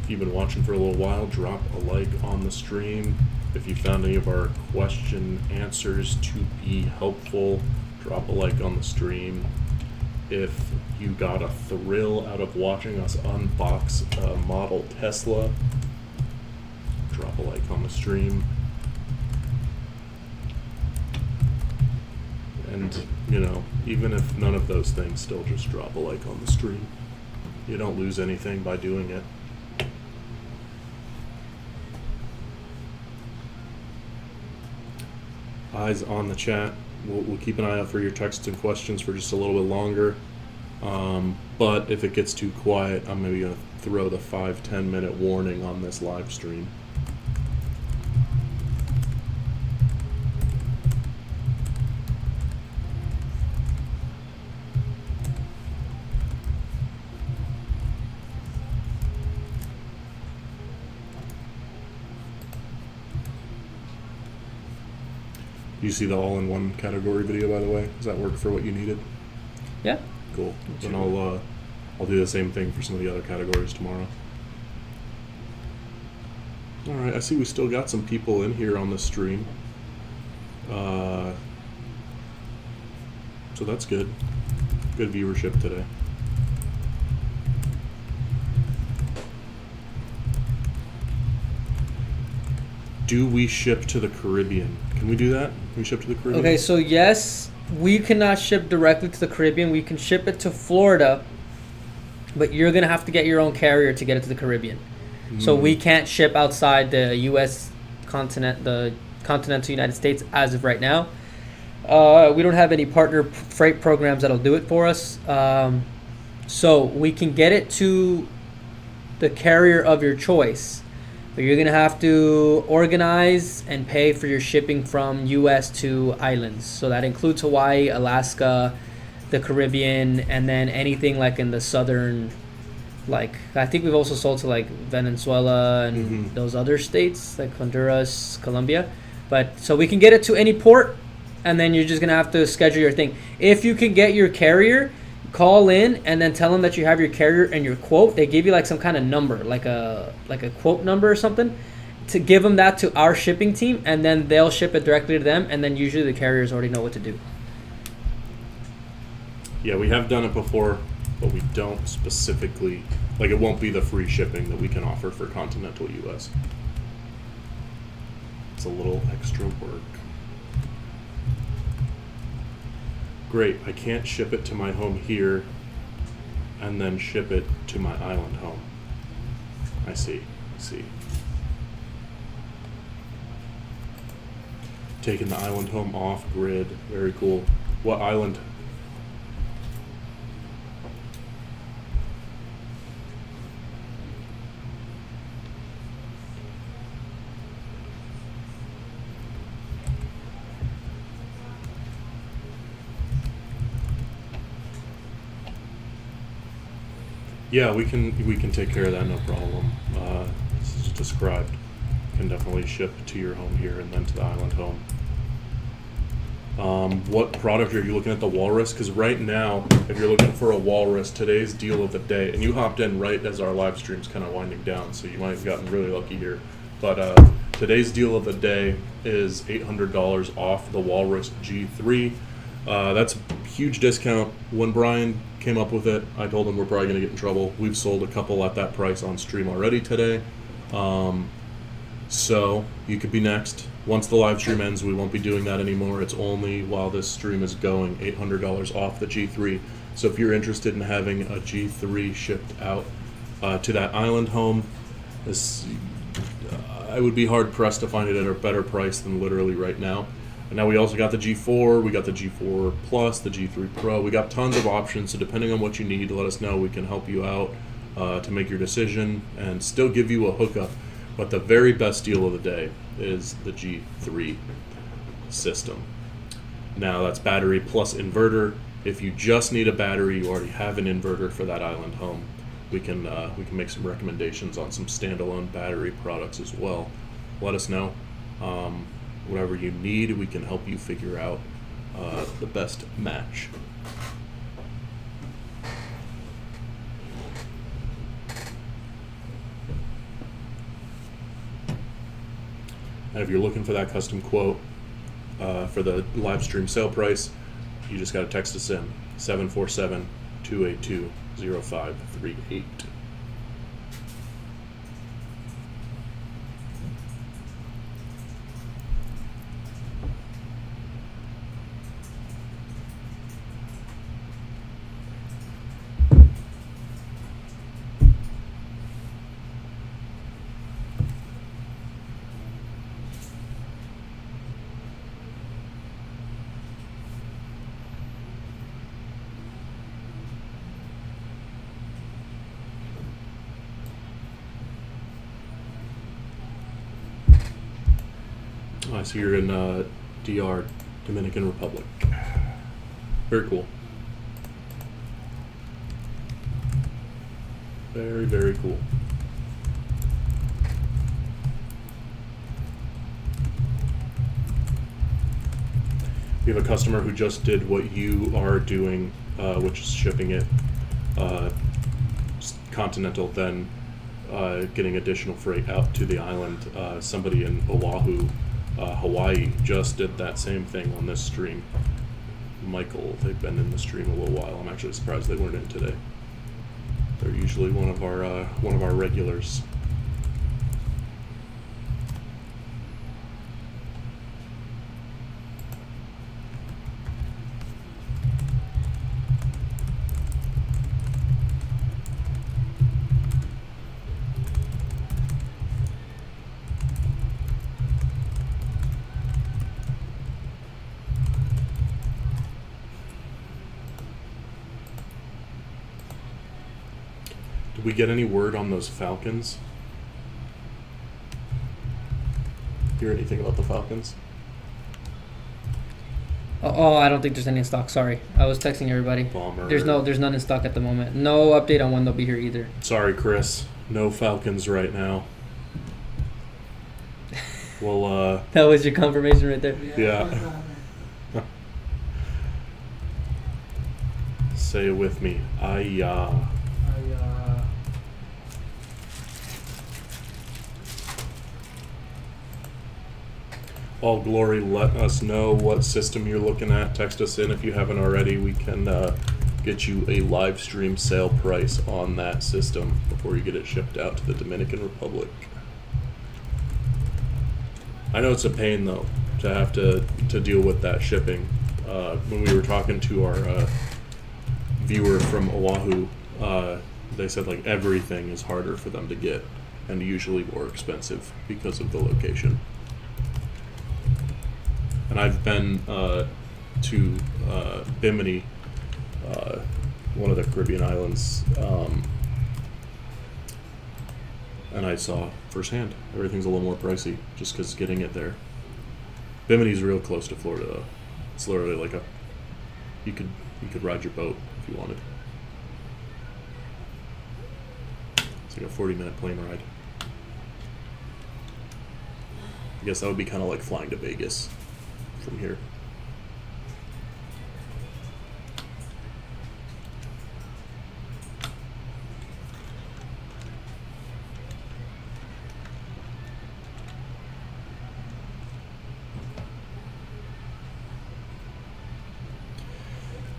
If you've been watching for a little while, drop a like on the stream. If you found any of our question answers to be helpful, drop a like on the stream. If you got a thrill out of watching us unbox a model Tesla, drop a like on the stream. And, you know, even if none of those things, still just drop a like on the stream. You don't lose anything by doing it. Eyes on the chat. We'll keep an eye out for your texts and questions for just a little bit longer. But if it gets too quiet, I'm maybe going to throw the 5-10 minute warning on this live stream. You see the all-in-one category video, by the way? Does that work for what you needed? Yeah. Cool. Then I'll do the same thing for some of the other categories tomorrow. All right. I see we still got some people in here on the stream. So that's good. Good viewership today. Do we ship to the Caribbean? Can we do that? Can we ship to the Caribbean? Okay, so yes, we cannot ship directly to the Caribbean. We can ship it to Florida, but you're gonna have to get your own carrier to get it to the Caribbean. So we can't ship outside the U.S. continent, the continental United States, as of right now. We don't have any partner freight programs that'll do it for us. So we can get it to the carrier of your choice. But you're going to have to organize and pay for your shipping from U.S. to islands. So that includes Hawaii, Alaska, the Caribbean, and then anything like in the southern, like, I think we've also sold to like Venezuela and those other states, like Honduras, Colombia. But so we can get it to any port, and then you're just going to have to schedule your thing. If you can get your carrier, call in and then tell them that you have your carrier and your quote. They give you like some kind of number, like a quote number or something, to give them that to our shipping team, and then they'll ship it directly to them, and then usually the carriers already know what to do. Yeah, we have done it before, but we don't specifically, like, it won't be the free shipping that we can offer for continental U.S. It's a little extra work. Great, I can't ship it to my home here and then ship it to my island home. I see. Taking the island home off grid. Very cool. What island? Yeah, we can take care of that, no problem. This is described. Can definitely ship to your home here and then to the island home. What product are you looking at? The Walrus? Because right now, if you're looking for a Walrus, today's deal of the day, and you hopped in right as our live stream's kind of winding down, so you might have gotten really lucky here. But today's deal of the day is $800 off the Walrus G3. That's a huge discount. When Brian came up with it, I told him we're probably going to get in trouble. We've sold a couple at that price on stream already today. So you could be next. Once the live stream ends, we won't be doing that anymore. It's only while this stream is going, $800 off the G3. So if you're interested in having a G3 shipped out to that island home, I would be hard pressed to find it at a better price than literally right now. And now we also got the G4, we got the G4 Plus, the G3 Pro. We got tons of options, so depending on what you need, let us know. We can help you out to make your decision and still give you a hookup. But the very best deal of the day is the G3 system. Now that's battery plus inverter. If you just need a battery, you already have an inverter for that island home. We can make some recommendations on some standalone battery products as well. Let us know. Whatever you need, we can help you figure out the best match. And if you're looking for that custom quote for the live stream sale price, you just got to text us in 747-282-0538. I see you're in DR, Dominican Republic. Very cool. Very, very cool. We have a customer who just did what you are doing, which is shipping it continental, then getting additional freight out to the island. Somebody in Oahu, Hawaii, just did that same thing on this stream. Michael, they've been in the stream a little while. I'm actually surprised they weren't in today. They're usually one of our regulars. Did we get any word on those Falcons? Hear anything about the Falcons? Oh, I don't think there's any in stock. Sorry, I was texting everybody. Bomber. There's none in stock at the moment. No update on when they'll be here either. Sorry, Chris. No Falcons right now. Well, That was your confirmation right there. yeah. Say it with me. All Glory, let us know what system you're looking at. Text us in if you haven't already. We can get you a live stream sale price on that system before you get it shipped out to the Dominican Republic. I know it's a pain though to have to deal with that shipping. When we were talking to our viewer from Oahu, they said like everything is harder for them to get and usually more expensive because of the location. And I've been to Bimini, one of the Caribbean islands, and I saw firsthand everything's a little more pricey just because getting it there. Bimini's real close to Florida though. It's literally like you could ride your boat if you wanted. It's like a 40-minute plane ride. I guess that would be kind of like flying to Vegas from here.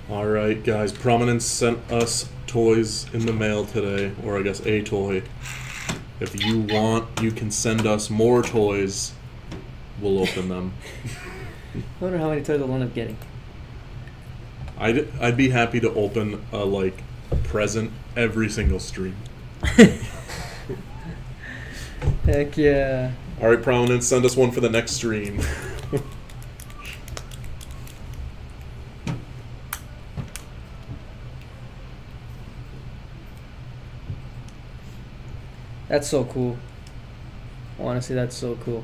All right, guys. Prominence sent us toys in the mail today, or I guess a toy. If you want, you can send us more toys. We'll open them. I wonder how many toys I'll end up getting. I'd be happy to open a like present every single stream. Heck yeah. All right, Prominence, send us one for the next stream. That's so cool. Honestly, that's so cool.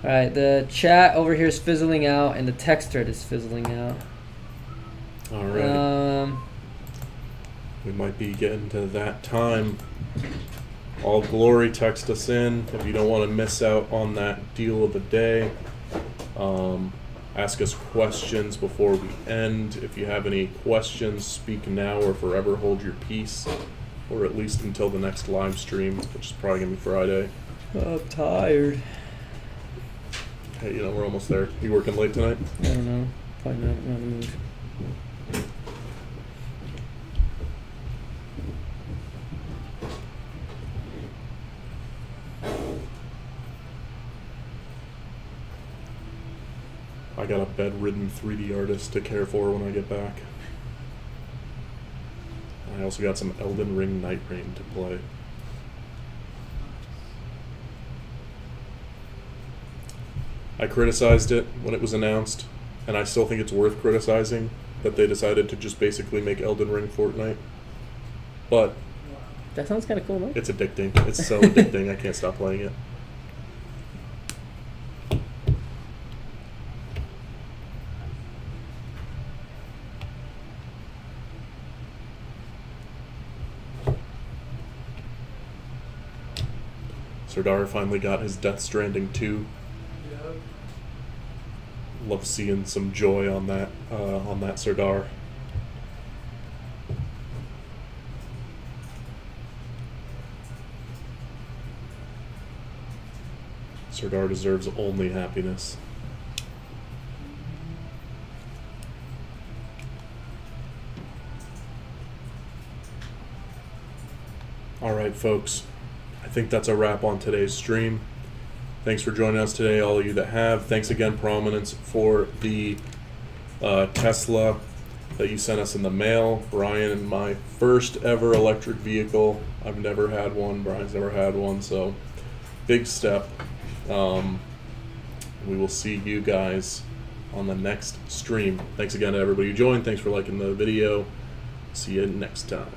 Alright, the chat over here is fizzling out and the text thread is fizzling out. All right. We might be getting to that time. All Glory, text us in if you don't want to miss out on that deal of the day. Ask us questions before we end. If you have any questions, speak now or forever hold your peace. Or at least until the next live stream, which is probably going to be Friday. I'm tired. Hey, you know, we're almost there. You working late tonight? I don't know. Probably not in the mood. I got a bedridden 3D artist to care for when I get back. I also got some Elden Ring Night Rain to play. I criticized it when it was announced, and I still think it's worth criticizing that they decided to just basically make Elden Ring Fortnite. But That sounds kind of cool, man. it's addicting. It's so addicting, I can't stop playing it. Serdar finally got his Death Stranding 2. Yep. Love seeing some joy on that Serdar. Serdar deserves only happiness. All right, folks. I think that's a wrap on today's stream. Thanks for joining us today, all of you that have. Thanks again, Prominence, for the Tesla that you sent us in the mail. Brian, my first ever electric vehicle. I've never had one. Brian's never had one, so big step. We will see you guys on the next stream. Thanks again to everybody who joined. Thanks for liking the video. See you next time.